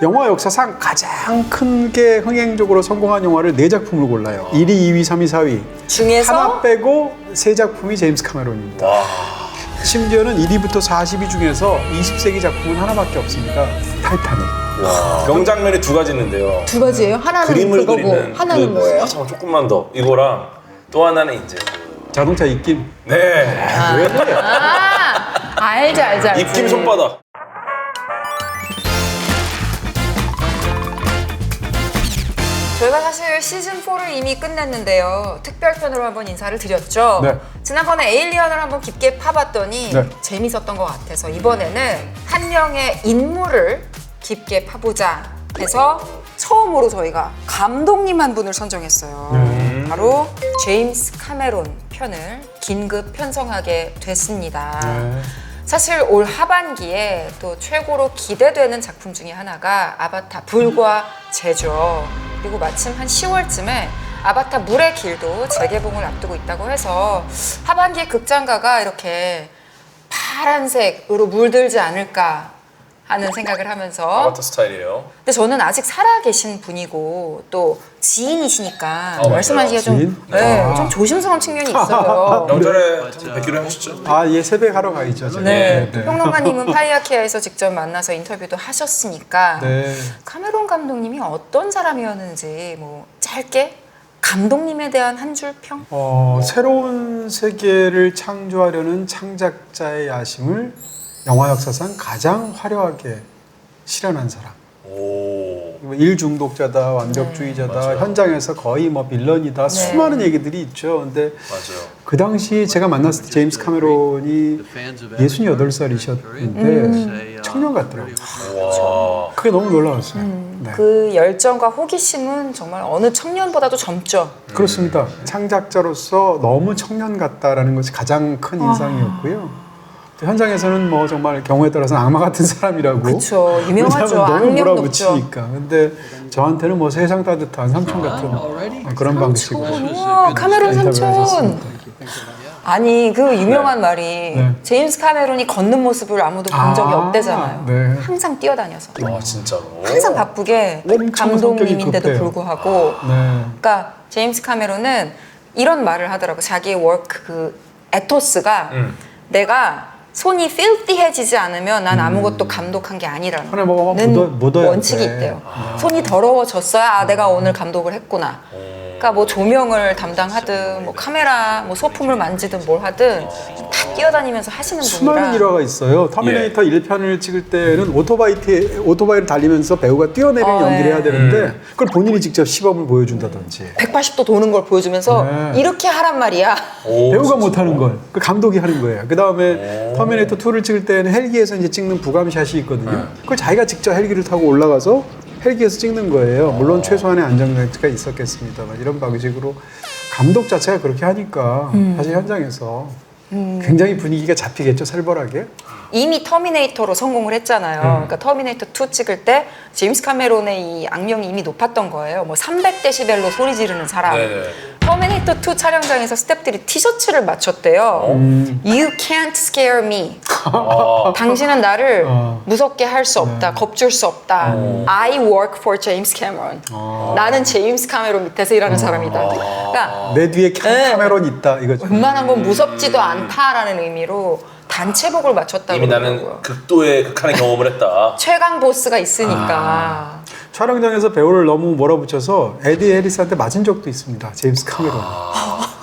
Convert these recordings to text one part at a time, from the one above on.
영화 역사상 가장 큰 게 흥행적으로 성공한 영화를 4작품을 골라요. 1위, 2위, 3위, 4위. 중에서 하나 빼고 3작품이 제임스 카메론입니다. 와. 심지어는 1위부터 40위 중에서 20세기 작품은 하나밖에 없습니다. 타이타닉. 와. 명장면이 2가지 있는데요. 2가지예요? 하나는 그림을 그거고 그리는 하나는 뭐예요? 잠깐 조금만 더. 이거랑 또 하나는 이제 자동차 입김. 네. 알지. 입김 손바닥. 저희가 사실 시즌4를 이미 끝냈는데요. 특별편으로 한번 인사를 드렸죠. 네. 지난번에 에일리언을 한번 깊게 파봤더니 네. 재밌었던 것 같아서 이번에는 한 명의 인물을 깊게 파보자 해서 처음으로 저희가 감독님 한 분을 선정했어요. 바로 제임스 카메론 편을 긴급 편성하게 됐습니다. 네. 사실 올 하반기에 또 최고로 기대되는 작품 중에 하나가 아바타 불과 제죠. 그리고 마침 한 10월쯤에 아바타 물의 길도 재개봉을 앞두고 있다고 해서 하반기에 극장가가 이렇게 파란색으로 물들지 않을까 하는 생각을 하면서 아바타 스타일이에요. 근데 저는 아직 살아계신 분이고 또 지인이시니까 맞아요. 말씀하시기가 좀, 지인? 좀 조심스러운 측면이 있어요. 명절에 뵙기로 하셨죠? 예, 새벽하러 가야죠. 제가. 네. 평론가님은 파이아키아에서 직접 만나서 인터뷰도 하셨으니까 네. 카메론 감독님이 어떤 사람이었는지 뭐 짧게 감독님에 대한 한 줄 평? 새로운 세계를 창조하려는 창작자의 야심을 영화 역사상 가장 화려하게 실현한 사람. 오. 일 중독자다, 완벽주의자다, 맞아요. 현장에서 거의 뭐 빌런이다, 수많은 얘기들이 있죠. 근데 맞아요. 그 당시 제가 만났을 때 제임스 카메론이 68살이셨는데 청년 같더라고요. 와. 그게 너무 놀라웠어요. 네. 그 열정과 호기심은 정말 어느 청년보다도 젊죠. 그렇습니다. 창작자로서 너무 청년 같다라는 것이 가장 큰 인상이었고요. 또 현장에서는 뭐 정말 경우에 따라서는 악마 같은 사람이라고. 그쵸. 유명하죠. 왜냐하면 너무 악명 높죠. 몰아붙이니까. 근데 저한테는 뭐 세상 따뜻한 삼촌 같은 그런 방식으로. 우와, 카메론 인터뷰를 삼촌. 하셨습니다. 아니 그 유명한 말이 네. 제임스 카메론이 걷는 모습을 아무도 본 적이 없대잖아요. 네. 항상 뛰어다녀서. 와, 진짜로. 항상 바쁘게 엄청 감독님인데도 성격이 급해요. 불구하고 네. 그러니까 제임스 카메론은 이런 말을 하더라고. 자기의 워크 그 에토스가 내가 손이 filthy해지지 않으면 난 아무것도 감독한 게 아니라는 손에 뭐가 묻어야 원칙이 돼. 있대요. 손이 더러워졌어야 내가 오늘 감독을 했구나. 그러니까 뭐 조명을 담당하든 뭐 카메라 뭐 소품을 만지든 뭘 하든 다 뛰어다니면서 하시는 수많은 분이라 일화가 있어요. 터미네이터 1편을 찍을 때는 오토바이를 달리면서 배우가 뛰어내리는 연기를 해야 되는데 그걸 본인이 직접 시범을 보여준다든지 180도 도는 걸 보여주면서 네. 이렇게 하란 말이야. 오, 배우가 진짜. 못하는 걸 그 감독이 하는 거예요. 그 다음에 터미네이터 2를 찍을 때는 헬기에서 이제 찍는 부감샷이 있거든요. 그걸 자기가 직접 헬기를 타고 올라가서 헬기에서 찍는 거예요. 물론 최소한의 안전장치가 있었겠습니다만 이런 방식으로 감독 자체가 그렇게 하니까 사실 현장에서 굉장히 분위기가 잡히겠죠, 살벌하게. 이미 터미네이터로 성공을 했잖아요. 그러니까 터미네이터 2 찍을 때 제임스 카메론의 이 악명이 이미 높았던 거예요. 뭐 300데시벨로 소리 지르는 사람. 네네. 터미네이터 2 촬영장에서 스태프들이 티셔츠를 맞췄대요. You can't scare me. 당신은 나를 무섭게 할 수 없다. 겁줄 수 없다. I work for James Cameron. 나는 제임스 카메론 밑에서 일하는 사람이다. 그러니까 내 뒤에 카메론 있다 이거죠. 웬만한 건 무섭지도 않다라는 의미로 단체복을 맞췄다고 이미 나는 그러더라고요. 극도의 극한의 경험을 했다. 최강 보스가 있으니까. 촬영장에서 배우를 너무 몰아붙여서 에디 해리스한테 맞은 적도 있습니다. 제임스 카메론.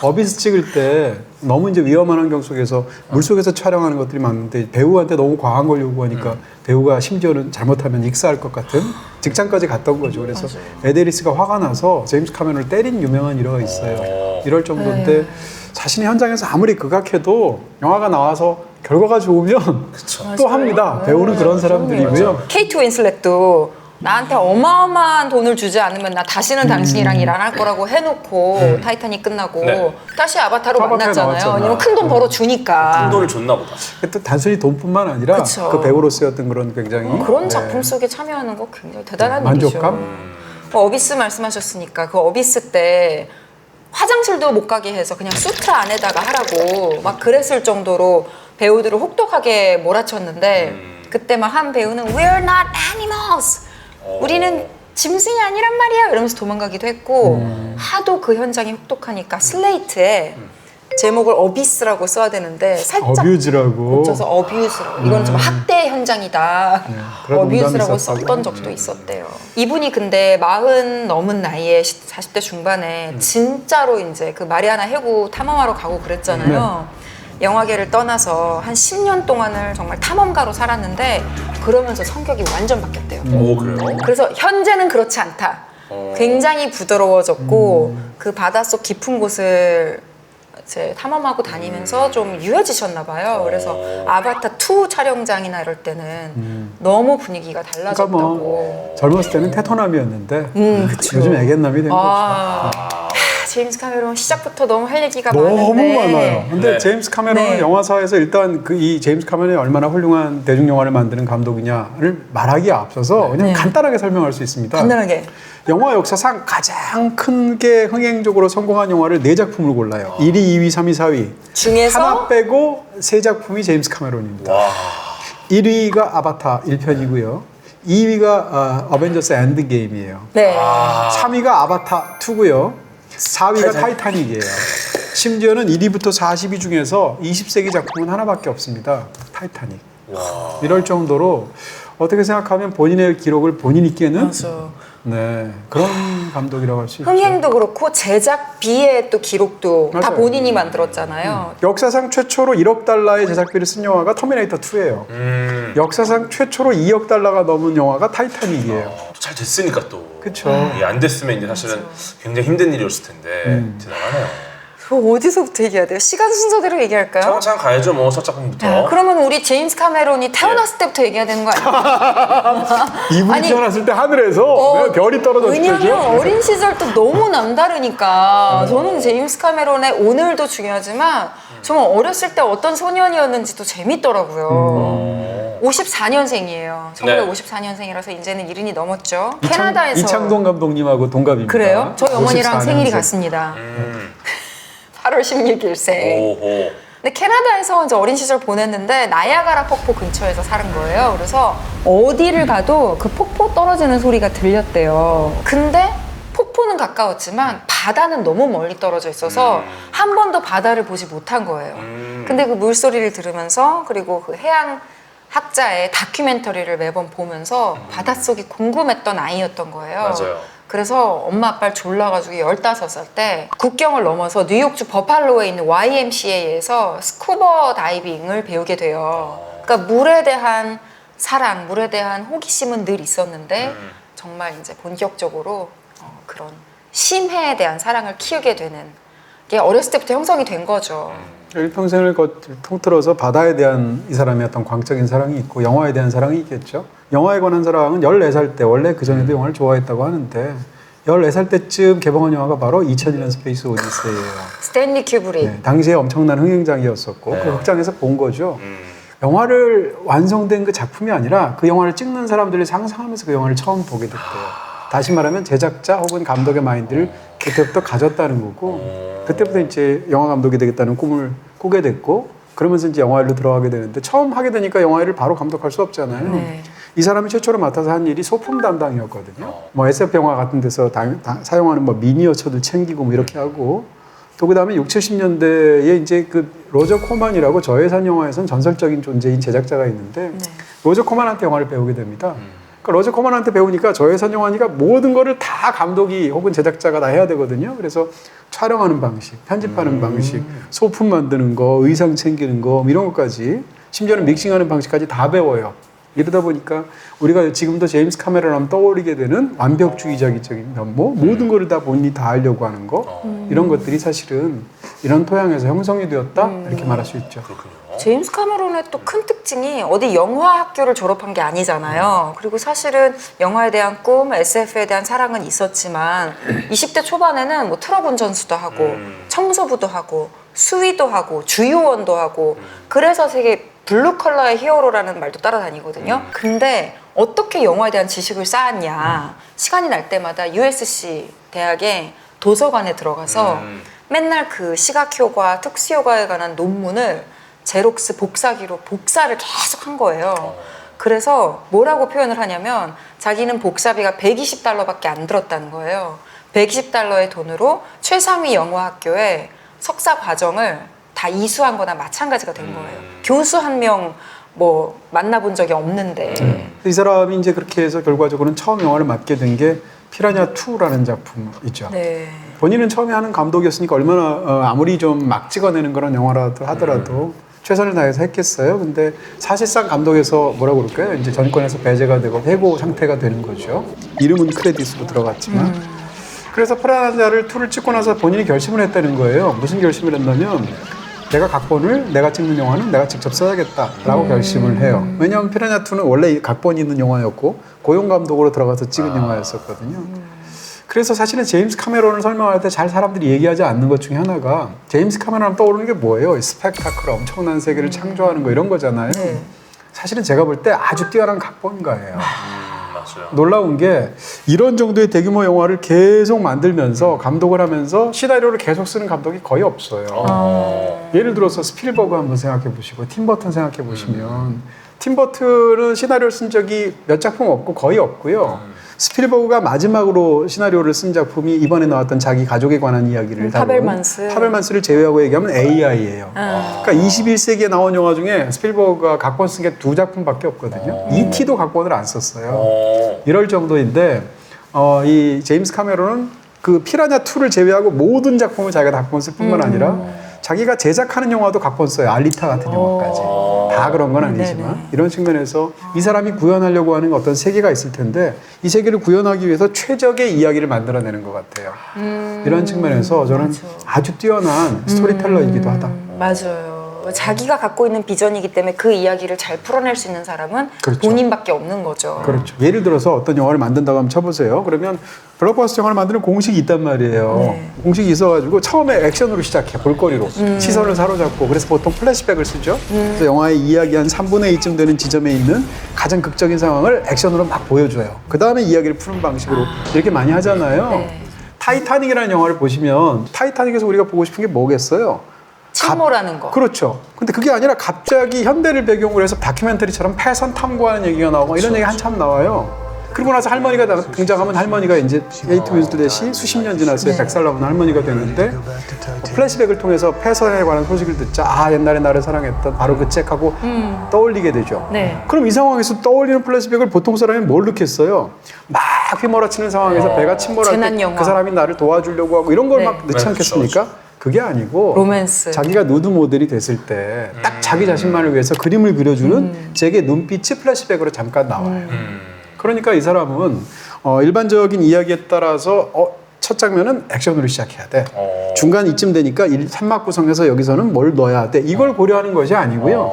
어비스 찍을 때 너무 이제 위험한 환경 속에서 물속에서 촬영하는 것들이 많은데 배우한테 너무 과한 걸 요구하니까 배우가 심지어는 잘못하면 익사할 것 같은 직장까지 갔던 거죠. 그래서 에디 해리스가 화가 나서 제임스 카메론을 때린 유명한 일화가 있어요. 이럴 정도인데 자신이 현장에서 아무리 극악해도 영화가 나와서 결과가 좋으면 또 합니다. 배우는 그런 사람들이고요. 케이트 윈슬렛도 나한테 어마어마한 돈을 주지 않으면 나 다시는 당신이랑 일 안 할 거라고 해놓고 타이타닉 끝나고 네. 다시 아바타로 아바타에 만났잖아요. 나왔잖아. 왜냐면 큰 돈 벌어주니까. 큰 돈을 줬나 보다. 또 단순히 돈뿐만 아니라 그쵸. 그 배우로서의 어떤 그런 굉장히 그런 작품 속에 참여하는 거 굉장히 대단한 만족감? 일이죠. 어비스 말씀하셨으니까 그 어비스 때 화장실도 못 가게 해서 그냥 수트 안에다가 하라고 막 그랬을 정도로 배우들을 혹독하게 몰아쳤는데 그때 막 한 배우는 We're not animals. 우리는 짐승이 아니란 말이야 이러면서 도망가기도 했고 하도 그 현장이 혹독하니까 슬레이트에 제목을 어비스라고 써야 되는데 살짝 어뷰즈라고. 고쳐서 어뷰스라고 이건 좀 학대 현장이다 그런 어뷰스라고 농담이 썼던 있었다고. 적도 있었대요. 이분이 근데 40 넘은 나이에 40대 중반에 진짜로 이제 그 마리아나 해구 탐험하러 가고 그랬잖아요. 영화계를 떠나서 한 10년 동안을 정말 탐험가로 살았는데 그러면서 성격이 완전 바뀌었대요. 오 그래요? 그래서 현재는 그렇지 않다. 굉장히 부드러워졌고 그 바닷속 깊은 곳을 이제 탐험하고 다니면서 좀 유해지셨나 봐요. 그래서 아바타 2 촬영장이나 이럴 때는 너무 분위기가 그러니까 달라졌다고. 뭐 젊었을 때는 테토남이었는데 그쵸. 요즘 애견남이 된 아, 제임스 카메론 시작부터 너무 할 얘기가 거죠. 너무 많은데 많아요. 근데 네. 제임스 카메론은 네. 영화사에서 일단 그 이 제임스 카메론이 얼마나 훌륭한 대중 영화를 만드는 감독이냐를 말하기에 앞서서 그냥 네. 간단하게 설명할 수 있습니다. 간단하게 영화 역사상 가장 큰 게 흥행적으로 성공한 영화를 4작품을 골라요. 1위, 2위, 3위, 4위. 중에서 하나 빼고 3작품이 제임스 카메론입니다. 와. 1위가 아바타 1편이고요. 2위가 어벤져스 엔드게임이에요. 네. 3위가 아바타 2고요. 4위가 타이타닉이에요. 심지어는 1위부터 40위 중에서 20세기 작품은 하나밖에 없습니다. 타이타닉. 와. 이럴 정도로 어떻게 생각하면 본인의 기록을 본인이 깨는 맞아. 네, 그런 감독이라고 할 수 있죠. 흥행도 그렇고 제작비의 또 기록도 다 맞아요. 본인이 만들었잖아요. 역사상 최초로 1억 달러의 제작비를 쓴 영화가 터미네이터 2예요. 역사상 최초로 2억 달러가 넘은 영화가 타이타닉이에요. 잘 됐으니까 또. 그쵸. 이게 안 됐으면 이제 사실은 굉장히 힘든 일이었을 텐데 대단하네요. 그럼 어디서부터 얘기해야 돼요? 시간 순서대로 얘기할까요? 차근차근 가야죠 뭐 첫 작품부터. 야, 그러면 우리 제임스 카메론이 태어났을 때부터 얘기해야 되는 거 아니에요? 이분이 아니, 태어났을 때 하늘에서 네, 별이 떨어졌죠. 왜냐면 어린 시절 또 너무 남다르니까 저는 제임스 카메론의 오늘도 중요하지만 정말 어렸을 때 어떤 소년이었는지도 재밌더라고요. 54년생이에요. 1954년생이라서 이제는 70이 넘었죠. 캐나다에서 이창동 감독님하고 동갑입니다. 그래요? 저희 어머니랑 54년생. 생일이 같습니다. 8월 16일생. 오호. 근데 캐나다에서 이제 어린 시절 보냈는데 나야가라 폭포 근처에서 사는 거예요. 그래서 어디를 가도 그 폭포 떨어지는 소리가 들렸대요. 근데 폭포는 가까웠지만 바다는 너무 멀리 떨어져 있어서 한 번도 바다를 보지 못한 거예요. 근데 그 물소리를 들으면서 그리고 그 해양 학자의 다큐멘터리를 매번 보면서 바닷속이 궁금했던 아이였던 거예요. 맞아요. 그래서 엄마 아빠를 졸라가지고 15살 때 국경을 넘어서 뉴욕주 버팔로에 있는 YMCA에서 스쿠버 다이빙을 배우게 돼요. 그러니까 물에 대한 사랑, 물에 대한 호기심은 늘 있었는데 정말 이제 본격적으로 그런 심해에 대한 사랑을 키우게 되는 게 어렸을 때부터 형성이 된 거죠. 일평생을 통틀어서 바다에 대한 이 사람의 어떤 광적인 사랑이 있고 영화에 대한 사랑이 있겠죠. 영화에 관한 사랑은 14살 때 원래 그전에도 영화를 좋아했다고 하는데 14살 때쯤 개봉한 영화가 바로 2001년 스페이스 오디세이예요. 스탠리 큐브릭. 네, 당시에 엄청난 흥행작이었었고 그 극장에서 본 거죠. 영화를 완성된 그 작품이 아니라 그 영화를 찍는 사람들이 상상하면서 그 영화를 처음 보게 됐대요. 다시 말하면 제작자 혹은 감독의 마인드를 그때부터 가졌다는 거고 그때부터 이제 영화 감독이 되겠다는 꿈을 꾸게 됐고 그러면서 이제 영화일로 들어가게 되는데 처음 하게 되니까 영화일을 바로 감독할 수 없잖아요. 네. 이 사람이 최초로 맡아서 한 일이 소품 담당이었거든요. 뭐 SF 영화 같은 데서 사용하는 뭐 미니어처들 챙기고 뭐 이렇게 하고 또 그다음에 60, 70년대에 이제 그 로저 코만이라고 저예산 영화에선 전설적인 존재인 제작자가 있는데 로저 코만한테 영화를 배우게 됩니다. 그러니까 로저 코만한테 배우니까 저예산 영화니까 모든 거를 다 감독이 혹은 제작자가 다 해야 되거든요. 그래서 촬영하는 방식, 편집하는 방식, 소품 만드는 거, 의상 챙기는 거 이런 것까지 심지어는 믹싱하는 방식까지 다 배워요. 이러다 보니까 우리가 지금도 제임스 카메론 하면 떠오르게 되는 완벽주의적인 면모, 모든 거를 다 본인이 다 하려고 하는 거 이런 것들이 사실은 이런 토양에서 형성이 되었다 이렇게 말할 수 있죠. 그렇군요. 제임스 카메론의 또 큰 특징이 어디 영화 학교를 졸업한 게 아니잖아요. 그리고 사실은 영화에 대한 꿈, SF에 대한 사랑은 있었지만 20대 초반에는 뭐 트럭 운전수도 하고 청소부도 하고 수위도 하고 주유원도 하고 그래서 되게 블루 컬러의 히어로라는 말도 따라다니거든요. 근데 어떻게 영화에 대한 지식을 쌓았냐. 시간이 날 때마다 USC 대학의 도서관에 들어가서 맨날 그 시각효과, 특수효과에 관한 논문을 제록스 복사기로 복사를 계속 한 거예요. 그래서 뭐라고 표현을 하냐면 자기는 복사비가 120달러밖에 안 들었다는 거예요. 120달러의 돈으로 최상위 영어학교에 석사 과정을 다 이수한 거나 마찬가지가 된 거예요. 교수 한 명 뭐 만나본 적이 없는데. 이 사람이 이제 그렇게 해서 결과적으로는 처음 영화를 맡게 된 게 피라냐 2라는 작품 있죠. 네. 본인은 처음에 하는 감독이었으니까 얼마나 아무리 좀 막 찍어내는 그런 영화라도 하더라도 최선을 다해서 했겠어요. 근데 사실상 감독에서 뭐라고 그럴까요? 이제 전권에서 배제가 되고 해고 상태가 되는 거죠. 이름은 크레딧으로 들어갔지만. 그래서 피라냐를 2를 찍고 나서 본인이 결심을 했다는 거예요. 무슨 결심을 했냐면 내가 각본을 내가 찍는 영화는 내가 직접 써야겠다라고 결심을 해요. 왜냐하면 피라냐 2는 원래 각본이 있는 영화였고 고용 감독으로 들어가서 찍은 영화였었거든요. 그래서 사실은 제임스 카메론을 설명할 때 잘 사람들이 얘기하지 않는 것 중에 하나가 제임스 카메론 떠오르는 게 뭐예요? 스펙타클 엄청난 세계를 창조하는 거 이런 거잖아요. 네. 사실은 제가 볼 때 아주 뛰어난 각본가예요. 맞아요. 놀라운 게 이런 정도의 대규모 영화를 계속 만들면서 감독을 하면서 시나리오를 계속 쓰는 감독이 거의 없어요. 예를 들어서 스필버그 한번 생각해 보시고 팀 버튼 생각해 보시면 팀 버튼은 시나리오를 쓴 적이 몇 작품 없고 거의 없고요. 스필버그가 마지막으로 시나리오를 쓴 작품이 이번에 나왔던 자기 가족에 관한 이야기를 다룬 파벨만스를 제외하고 얘기하면 AI예요. 그러니까 21세기에 나온 영화 중에 스필버그가 각본 쓴 게 2작품밖에 없거든요. E.T.도 각본을 안 썼어요. 이럴 정도인데 이 제임스 카메론은 그 피라냐 2를 제외하고 모든 작품을 자기가 각본 쓸 뿐만 아니라 자기가 제작하는 영화도 각본 써요. 알리타 같은 영화까지. 다 그런 건 아니지만 네네. 이런 측면에서 이 사람이 구현하려고 하는 어떤 세계가 있을 텐데 이 세계를 구현하기 위해서 최적의 이야기를 만들어내는 것 같아요. 이런 측면에서 저는 아주 뛰어난 스토리텔러이기도 하다. 맞아요. 자기가 갖고 있는 비전이기 때문에 그 이야기를 잘 풀어낼 수 있는 사람은 그렇죠. 본인밖에 없는 거죠. 그렇죠. 예를 들어서 어떤 영화를 만든다고 하면 쳐보세요. 그러면 블록버스터 영화를 만드는 공식이 있단 말이에요. 네. 공식이 있어가지고 처음에 액션으로 시작해, 볼거리로. 시선을 사로잡고. 그래서 보통 플래시백을 쓰죠. 그래서 영화의 이야기 한 3분의 2쯤 되는 지점에 있는 가장 극적인 상황을 액션으로 막 보여줘요. 그 다음에 이야기를 푸는 방식으로 이렇게 많이 하잖아요. 네. 타이타닉이라는 영화를 보시면 타이타닉에서 우리가 보고 싶은 게 뭐겠어요? 침몰하는 거. 그렇죠. 근데 그게 아니라 갑자기 현대를 배경으로 해서 다큐멘터리처럼 폐선 탐구하는 얘기가 나오고 이런 얘기 한참 나와요. 그리고 나서 할머니가 등장하면 할머니가 이제 에이트 윈슬렛이 수십 년 지났어요. 100살 넘은 할머니가 되는데 플래시백을 통해서 폐선에 관한 소식을 듣자 아 옛날에 나를 사랑했던 바로 그 책하고 떠올리게 되죠. 네. 그럼 이 상황에서 떠올리는 플래시백을 보통 사람이 뭘 넣겠어요? 막 휘몰아치는 상황에서 배가 침몰할 재난 때 영화. 그 사람이 나를 도와주려고 하고 이런 걸 네. 막 넣지 네, 않겠습니까? 그게 아니고 로맨스. 자기가 누드 모델이 됐을 때 딱 자기 자신만을 위해서 그림을 그려주는 제게 눈빛이 플래시백으로 잠깐 나와요. 그러니까 이 사람은 일반적인 이야기에 따라서 첫 장면은 액션으로 시작해야 돼. 중간 이쯤 되니까 3막 구성해서 여기서는 뭘 넣어야 돼. 이걸 고려하는 것이 아니고요.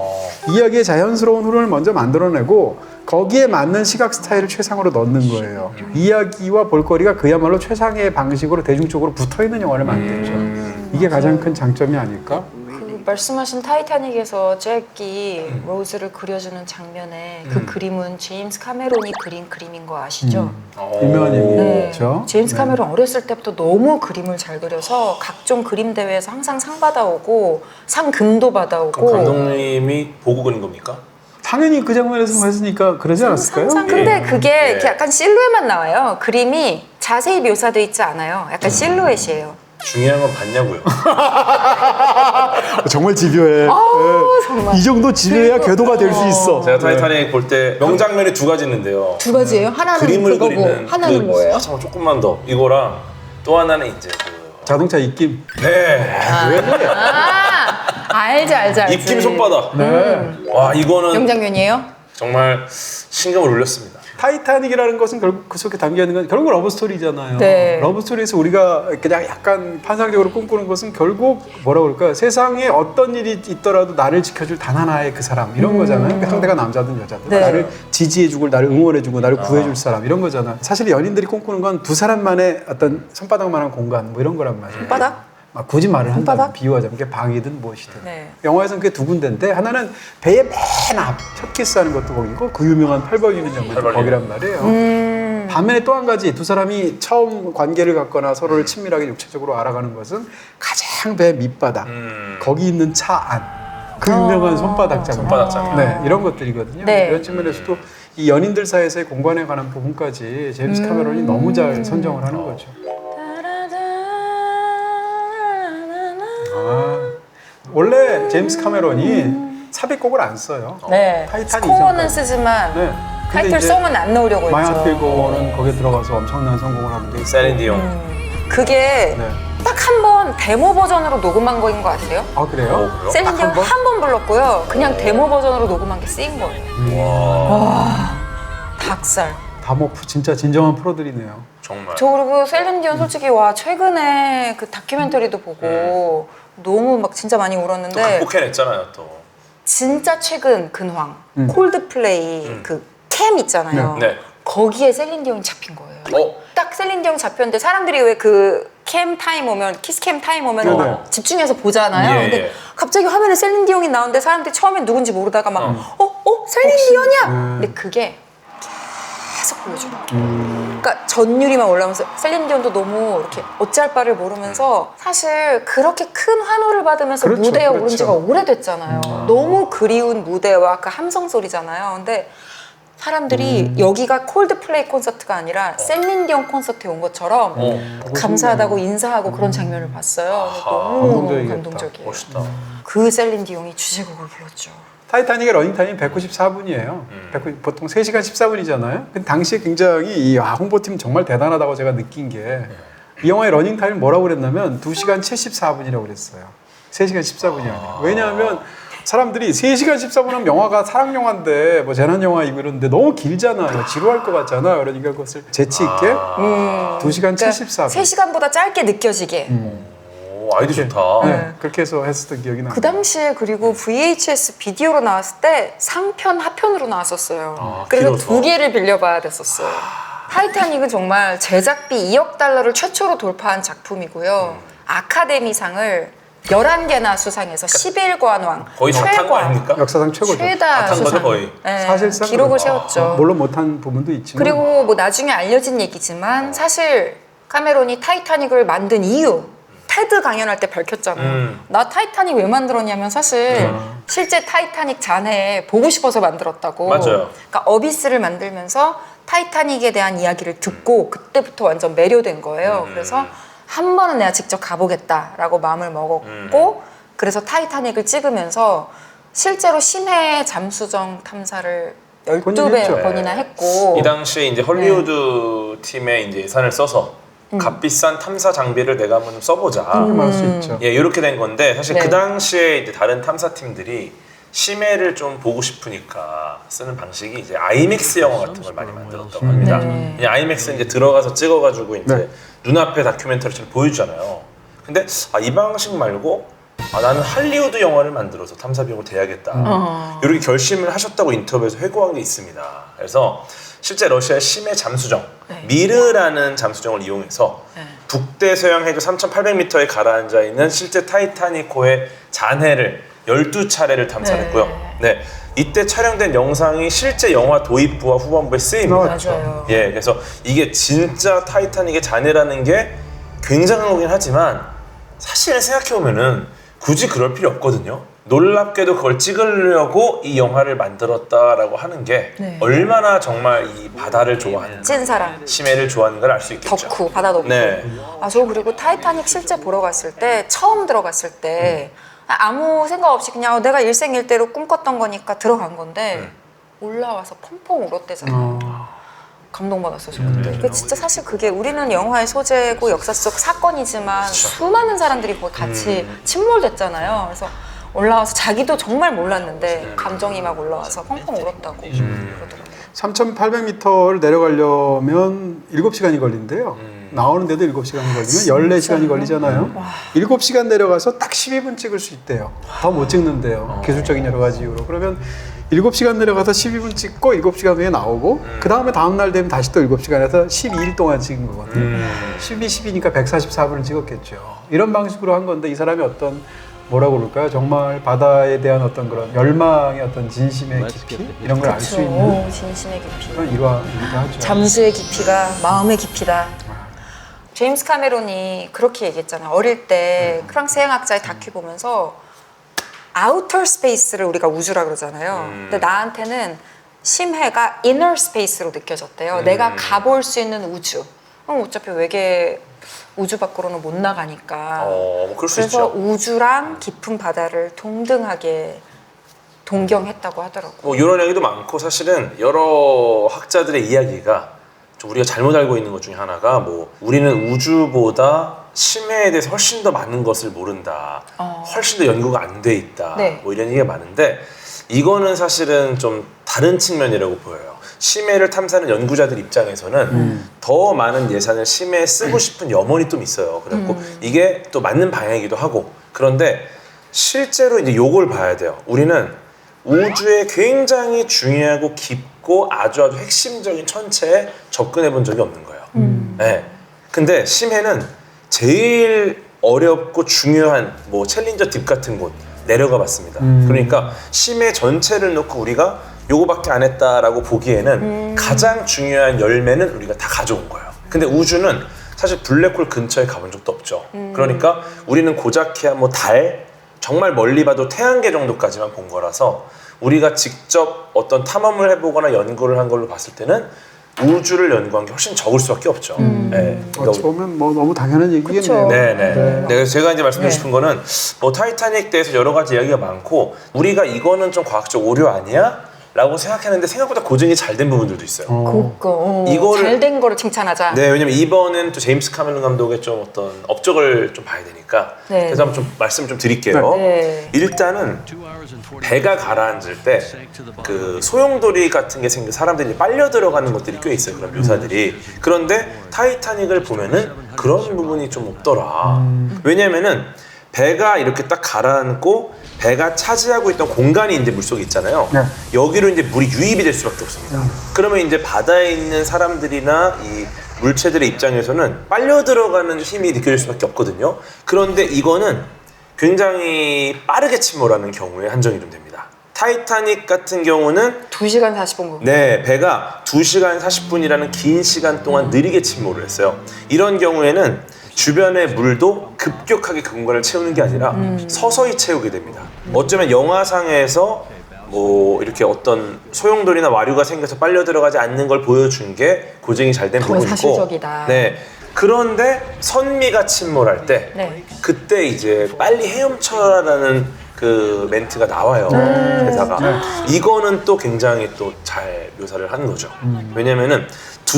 이야기의 자연스러운 흐름을 먼저 만들어내고 거기에 맞는 시각 스타일을 최상으로 넣는 거예요. 이야기와 볼거리가 그야말로 최상의 방식으로 대중적으로 붙어있는 영화를 만들죠. 이게 가장 큰 장점이 아닐까? 그 말씀하신 타이타닉에서 잭이 로즈를 그려주는 장면에 그 그림은 제임스 카메론이 그린 그림인 거 아시죠? 유명한 네. 얘기죠. 제임스 카메론 어렸을 때부터 너무 그림을 잘 그려서 각종 그림 대회에서 항상 상 받아오고 상금도 받아오고. 그럼 감독님이 보고 그린 겁니까? 당연히 그 장면에서 했으니까 그러지 않았을까요? 항상 근데 예. 그게 예. 이렇게 약간 실루엣만 나와요. 그림이 자세히 묘사되어 있지 않아요. 약간 실루엣이에요. 중요한 건 봤냐고요. 정말 집요해. 정말. 이 정도 집요해야 궤도가 될 수 있어. 제가 타이타닉 볼 때 명장면이 두 가지 있는데요. 두 가지예요? 하나는 그림을 그거고 그리는 하나는 뭐예요? 잠깐 조금만 더 이거랑 또 하나는 이제 그 자동차 입김. 네. 알지. 입김 손바닥. 네. 와 이거는 명장면이에요? 정말 신경을 울렸습니다. 타이타닉이라는 것은 결국 그 속에 담겨 있는 건 결국 러브 스토리잖아요. 네. 러브 스토리에서 우리가 그냥 약간 판상적으로 꿈꾸는 것은 결국 뭐라 그럴까 세상에 어떤 일이 있더라도 나를 지켜줄 단 하나의 그 사람 이런 거잖아요. 그 상대가 남자든 여자든 네. 나를 지지해주고 나를 응원해주고 나를 구해줄 사람 이런 거잖아. 사실 연인들이 꿈꾸는 건 두 사람만의 어떤 손바닥만한 공간 뭐 이런 거란 말이에요. 손바닥? 막 굳이 말을 한다면 손바닥? 비유하자면 그게 방이든 무엇이든 네. 영화에서는 그게 두 군데인데 하나는 배의 맨 앞 첫 키스하는 것도 거기고 그 유명한 팔 벌리는 장면도 팔 벌리는. 거기란 말이에요. 반면에 또 한 가지 두 사람이 처음 관계를 갖거나 서로를 친밀하게 육체적으로 알아가는 것은 가장 배 밑바닥 거기 있는 차 안 그 유명한 손바닥 장면. 손바닥 장면. 네, 이런 것들이거든요. 네. 이런 측면에서도 이 연인들 사이에서의 공간에 관한 부분까지 제임스 카메론이 너무 잘 선정을 하는 거죠. 원래 제임스 카메론이 삽입곡을 안 써요. 네. 타이타닉 스코어는 이전까지. 쓰지만 네. 타이틀송은 안 넣으려고 마이 했죠. 핫빌고는 거기에 들어가서 엄청난 성공을 하게 됐고. 셀린 디온. 그게 네. 딱 한 번 데모 버전으로 녹음한 거인 것 같아요. 아 그래요? 그래요? 셀린 딱 디온 한 번? 한 번 불렀고요. 그냥 데모 버전으로 녹음한 게 쓰인 거예요. 와, 닭살. 다모프 진짜 진정한 프로들이네요. 정말. 저 그리고 셀린 디온 솔직히 와 최근에 그 다큐멘터리도 보고 너무 막 진짜 많이 또 울었는데 극복해냈잖아요, 또. 진짜 최근 근황 콜드플레이 그 캠 있잖아요. 네. 거기에 셀린 디온이 잡힌 거예요. 어? 딱 셀린 디온 잡혔는데 사람들이 왜 그 캠 타임 오면 키스캠 타임 오면 네네. 집중해서 보잖아요. 예, 근데 예. 갑자기 화면에 셀린 디온이 나오는데 사람들이 처음엔 누군지 모르다가 막 셀린 디온이야. 근데 그게 계속 보여주는 거예요. 그러니까 전율이만 올라오면서 셀린 디온도 너무 이렇게 어찌할 바를 모르면서 사실 그렇게 큰 환호를 받으면서 그렇죠, 무대에 오른 그렇죠. 지가 오래됐잖아요. 너무 그리운 무대와 그 함성 소리잖아요. 근데 사람들이 여기가 콜드플레이 콘서트가 아니라 셀린 디온 콘서트에 온 것처럼 감사하다고 인사하고 그런 장면을 봤어요. 너무 감동적이겠다. 감동적이에요. 멋있다. 그 셀린 디온이 주제곡을 불렀죠. 타이타닉의 러닝타임이 194분이에요. 보통 3시간 14분이잖아요. 근데 당시에 굉장히 홍보팀 정말 대단하다고 제가 느낀 게 이 영화의 러닝타임을 뭐라고 그랬냐면 2시간 74분이라고 그랬어요. 3시간 14분이 아니라. 왜냐하면 사람들이 3시간 14분 하면 영화가 사랑영화인데 뭐 재난영화이고 이러는데 너무 길잖아요. 지루할 것 같잖아요. 그러니까 그것을 재치있게 2시간 74분. 3시간보다 짧게 느껴지게. 오, 아이디 좋다. 네, 그렇게 해서 했었던 기억이 나요. 그 당시에 그리고 VHS 비디오로 나왔을 때 상편, 하편으로 나왔었어요. 아, 그래서 길어서. 2개를 빌려봐야 됐었어요. 타이타닉은 정말 제작비 2억 달러를 최초로 돌파한 작품이고요. 아카데미상을 11개나 수상해서 11관왕, 거의 다 탄 거 아닙니까? 역사상 최고죠. 최다 다탄 거죠, 수상. 거의. 네, 사실상 기록을 그렇죠. 세웠죠. 물론 못한 부분도 있지만 그리고 뭐 나중에 알려진 얘기지만 사실 카메론이 타이타닉을 만든 이유 테드 강연할 때 밝혔잖아요. 나 타이타닉 왜 만들었냐면 사실 실제 타이타닉 잔해 보고 싶어서 만들었다고. 맞아요. 그러니까 어비스를 만들면서 타이타닉에 대한 이야기를 듣고 그때부터 완전 매료된 거예요. 그래서 한 번은 내가 직접 가보겠다라고 마음을 먹었고 그래서 타이타닉을 찍으면서 실제로 심해 잠수정 탐사를 12번이나 했고 이 당시에 이제 헐리우드 팀의 이제 예산을 써서 값비싼 탐사 장비를 내가 한번 써보자. 말할 수 있죠. 예, 이렇게 된 건데 사실 네. 그 당시에 이제 다른 탐사팀들이 심해를 좀 보고 싶으니까 쓰는 방식이 이제 아이맥스 영화 같은 걸 많이 만들었다고 합니다. 이 아이맥스 이제 들어가서 찍어가지고 이제 네. 눈앞에 다큐멘터리처럼 보여주잖아요. 근데 이 방식 말고 나는 할리우드 영화를 만들어서 탐사 비용을 대야겠다. 이렇게 결심을 하셨다고 인터뷰에서 회고한 게 있습니다. 그래서 실제 러시아의 심해 잠수정 미르라는 잠수정을 이용해서 북대 서양 해저 3,800m에 가라앉아 있는 실제 타이타닉호의 잔해를 12차례를 탐사했고요. 네. 이때 촬영된 영상이 실제 영화 도입부와 후반부에 쓰입니다. 맞아요. 예, 그래서 이게 진짜 타이타닉의 잔해라는 게 굉장한 거긴 하지만 사실 생각해보면은 굳이 그럴 필요 없거든요. 놀랍게도 그걸 찍으려고 이 영화를 만들었다라고 하는 게 네. 얼마나 정말 이 바다를 좋아하는 찐사랑 심해를 좋아하는 걸 알 수 있겠죠. 덕후 바다 덕후 네. 저 그리고 타이타닉 실제 보러 갔을 때 처음 들어갔을 때 아무 생각 없이 그냥 내가 일생일대로 꿈꿨던 거니까 들어간 건데 올라와서 펑펑 울었대잖아요. 감동받았어요 저 그때. 그 진짜 사실 그게 우리는 영화의 소재고 역사 속 사건이지만 수많은 사람들이 거기 같이 침몰됐잖아요. 그래서 올라와서 자기도 정말 몰랐는데 감정이 막 올라와서 펑펑 울었다고 그러더라고요. 3,800m를 내려가려면 7시간이 걸린대요. 나오는데도 7시간이 걸리면 14시간이 걸리잖아요. 7시간 내려가서 딱 12분 찍을 수 있대요. 더 못 찍는데요. 기술적인 여러 가지 이유로. 그러면 7시간 내려가서 12분 찍고 7시간 후에 나오고 그 다음에 다음날 되면 다시 또 7시간에서 12일 동안 찍은 거거든요. 12, 12니까 144분을 찍었겠죠. 이런 방식으로 한 건데 이 사람이 어떤 뭐라고 그럴까요? 정말 바다에 대한 어떤 그런 열망의 어떤 진심의 깊이 이런 걸 알 수 있는 진심의 깊이 그런 일화이기도 하죠. 잠수의 깊이가 마음의 깊이다. 제임스 카메론이 그렇게 얘기했잖아요. 어릴 때 프랑스 해양학자의 다큐 보면서 아우터 스페이스를 우리가 우주라 그러잖아요. 근데 나한테는 심해가 이너 스페이스로 느껴졌대요. 내가 가볼 수 있는 우주. 그럼 어차피 외계 우주 밖으로는 못 나가니까. 그럴 수 그래서 있죠. 우주랑 깊은 바다를 동등하게 동경했다고 하더라고요. 뭐 이런 얘기도 많고 사실은 여러 학자들의 이야기가 좀 우리가 잘못 알고 있는 것 중에 하나가 뭐 우리는 우주보다 심해에 대해서 훨씬 더 많은 것을 모른다. 훨씬 더 연구가 안 돼 있다. 네. 뭐 이런 얘기가 많은데 이거는 사실은 좀 다른 측면이라고 보여요. 심해를 탐사하는 연구자들 입장에서는 더 많은 예산을 심해에 쓰고 싶은 염원이 좀 있어요. 그래갖고 이게 또 맞는 방향이기도 하고 그런데 실제로 이제 요걸 봐야 돼요. 우리는 우주에 굉장히 중요하고 깊고 아주 핵심적인 천체에 접근해 본 적이 없는 거예요. 네. 근데 심해는 제일 어렵고 중요한 뭐 챌린저 딥 같은 곳 내려가 봤습니다. 그러니까 심해 전체를 놓고 우리가 요거밖에 안 했다라고 보기에는 가장 중요한 열매는 우리가 다 가져온 거예요. 근데 우주는 사실 블랙홀 근처에 가본 적도 없죠. 그러니까 우리는 고작해야 뭐 달, 정말 멀리 봐도 태양계 정도까지만 본 거라서 우리가 직접 어떤 탐험을 해보거나 연구를 한 걸로 봤을 때는 우주를 연구한 게 훨씬 적을 수밖에 없죠. 네. 어찌 보면 뭐 너무 당연한 얘기겠네요. 그쵸. 네네. 네. 그래서 제가 이제 말씀드리고 네. 싶은 거는 뭐 타이타닉 대해서 여러 가지 이야기가 많고 우리가 이거는 좀 과학적 오류 아니야? 라고 생각했는데 생각보다 고증이 잘 된 부분들도 있어요. 이거를- 잘된 거를 칭찬하자. 네, 왜냐면 이번엔 또 제임스 카멜론 감독의 좀 어떤 업적을 좀 봐야 되니까 네. 그래서 한번 좀 말씀 좀 드릴게요. 네. 일단은 배가 가라앉을 때 그 소용돌이 같은 게 생겨 사람들이 빨려 들어가는 것들이 꽤 있어요. 그런 묘사들이. 그런데 타이타닉을 보면은 그런 부분이 좀 없더라. 왜냐면은 배가 이렇게 딱 가라앉고 배가 차지하고 있던 공간이 이제 물속에 있잖아요. 네. 여기로 이제 물이 유입이 될 수밖에 없습니다. 그러면 이제 바다에 있는 사람들이나 이 물체들의 입장에서는 빨려 들어가는 힘이 느껴질 수밖에 없거든요. 그런데 이거는 굉장히 빠르게 침몰하는 경우에 한정이 좀 됩니다. 타이타닉 같은 경우는 2시간 40분. 네, 배가 2시간 40분이라는 긴 시간 동안 느리게 침몰을 했어요. 이런 경우에는 주변의 물도 급격하게 그 공간을 채우는 게 아니라 서서히 채우게 됩니다. 어쩌면 영화상에서 뭐 이렇게 어떤 소용돌이나 와류가 생겨서 빨려 들어가지 않는 걸 보여준 게 고증이 잘 된 더 부분이고, 사실적이다. 네. 그런데 선미가 침몰할 때 네. 그때 이제 빨리 헤엄쳐라라는 그 멘트가 나와요. 대사가. 이거는 또 굉장히 또 잘 묘사를 한 거죠. 왜냐면은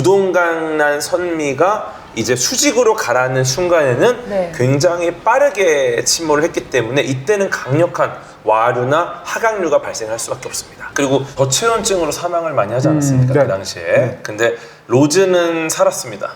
두동강난 선미가 이제 수직으로 가라앉는 순간에는 네. 굉장히 빠르게 침몰을 했기 때문에 이때는 강력한 와류나 하강류가 발생할 수밖에 없습니다. 그리고 저체온증으로 사망을 많이 하지 않았습니까? 네. 그 당시에. 근데 로즈는 살았습니다.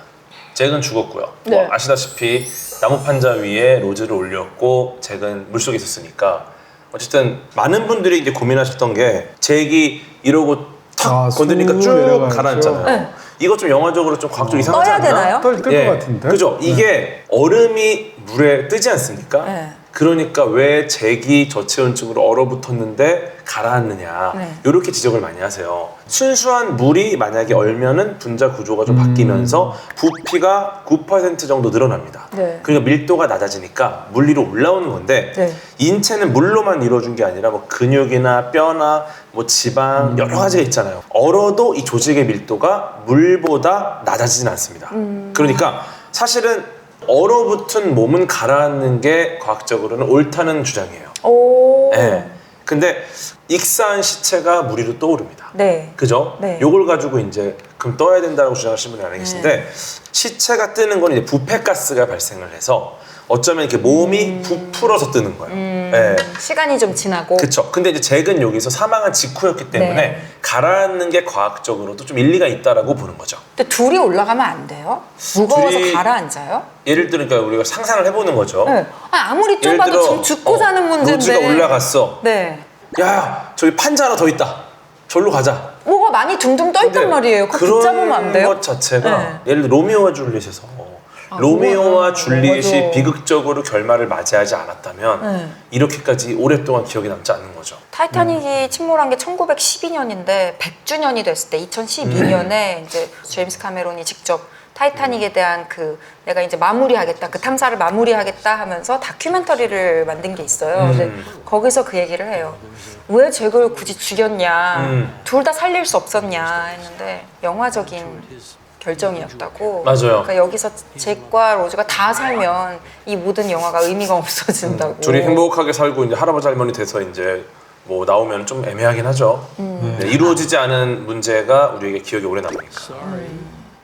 잭은 죽었고요. 네. 뭐 아시다시피 나무 판자 위에 로즈를 올렸고 잭은 물속에 있었으니까 어쨌든 많은 분들이 이제 고민하셨던 게 잭이 이러고 탁 건드리니까 쑥 쭉 내려가죠. 가라앉잖아요. 네. 이거 좀 영화적으로 좀 과학적으로 이상하지 떠야 않나? 되나요? 뜰 것 같은데. 그죠? 이게 얼음이 물에 뜨지 않습니까? 네. 그러니까 왜 잭이 저체온증으로 얼어붙었는데 가라앉느냐 네. 이렇게 지적을 많이 하세요. 순수한 물이 만약에 얼면은 분자 구조가 좀 바뀌면서 부피가 9% 정도 늘어납니다. 네. 그러니까 밀도가 낮아지니까 물 위로 올라오는 건데 네. 인체는 물로만 이루어진 게 아니라 뭐 근육이나 뼈나 뭐 지방 여러 가지가 있잖아요. 얼어도 이 조직의 밀도가 물보다 낮아지진 않습니다. 그러니까 사실은 얼어붙은 몸은 가라앉는 게 과학적으로는 옳다는 주장이에요. 오. 네. 근데 익사한 시체가 물 위로 떠오릅니다. 네. 그죠? 네. 요걸 가지고 이제 그럼 떠야 된다고 주장하시는 분이 많이 계신데 시체가 뜨는 건 이제 부패가스가 발생을 해서 어쩌면 이렇게 몸이 부풀어서 뜨는 거예요. 네. 시간이 좀 지나고. 그쵸. 근데 이제 잭은 여기서 사망한 직후였기 때문에 네. 가라앉는 게 과학적으로도 좀 일리가 있다라고 보는 거죠. 근데 둘이 올라가면 안 돼요? 무거워서 둘이- 가라앉아요? 예를 들어 그러니까 우리가 상상을 해보는 거죠. 네. 아무리 예를 좁아도 들어 지금 죽고 사는 문제인데. 로즈가 올라갔어. 네. 야, 저기 판자 하나 더 있다. 절로 가자. 뭐가 많이 둥둥 떠 있단 근데 말이에요. 그거 붙잡으면 안 돼요? 그런 것 자체가 네. 예를 들어 로미오와 줄리엣에서 로미오와 줄리엣이 맞아. 비극적으로 결말을 맞이하지 않았다면 네. 이렇게까지 오랫동안 기억이 남지 않는 거죠. 타이타닉이 침몰한 게 1912년인데 100주년이 됐을 때 2012년에 이제 제임스 카메론이 직접 타이타닉에 대한 그 내가 이제 마무리하겠다, 그 탐사를 마무리하겠다 하면서 다큐멘터리를 만든 게 있어요. 근데 거기서 그 얘기를 해요. 왜 잭을 굳이 죽였냐, 둘 다 살릴 수 없었냐 했는데 영화적인 결정이었다고. 맞아요. 그러니까 여기서 잭과 로즈가 다 살면 이 모든 영화가 의미가 없어진다고. 둘이 행복하게 살고 이제 할아버지 할머니 돼서 이제 뭐 나오면 좀 애매하긴 하죠. 네, 이루어지지 않은 문제가 우리에게 기억에 오래 남으니까.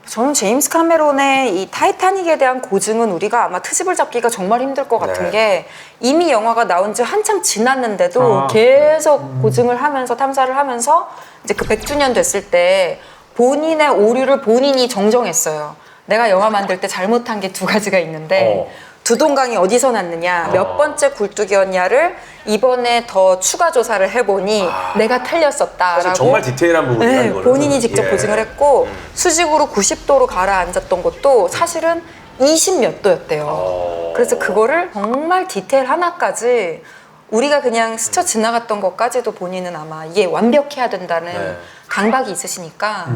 저는 제임스 카메론의 이 타이타닉에 대한 고증은 우리가 아마 트집을 잡기가 정말 힘들 것 같은 네. 게 이미 영화가 나온 지 한참 지났는데도 계속 고증을 하면서 탐사를 하면서 이제 그 100주년 됐을 때 본인의 오류를 본인이 정정했어요. 내가 영화 만들 때 잘못한 게 두 가지가 있는데 두동강이 어디서 났느냐, 몇 번째 굴뚝이었냐를 이번에 더 추가 조사를 해보니 내가 틀렸었다라고. 사실 정말 디테일한 부분이야 네, 이거는. 본인이 직접 예. 고증을 했고 수직으로 90도로 가라앉았던 것도 사실은 20몇 도였대요. 그래서 그거를 정말 디테일 하나까지 우리가 그냥 스쳐 지나갔던 것까지도 본인은 아마 이게 완벽해야 된다는 네. 강박이 있으시니까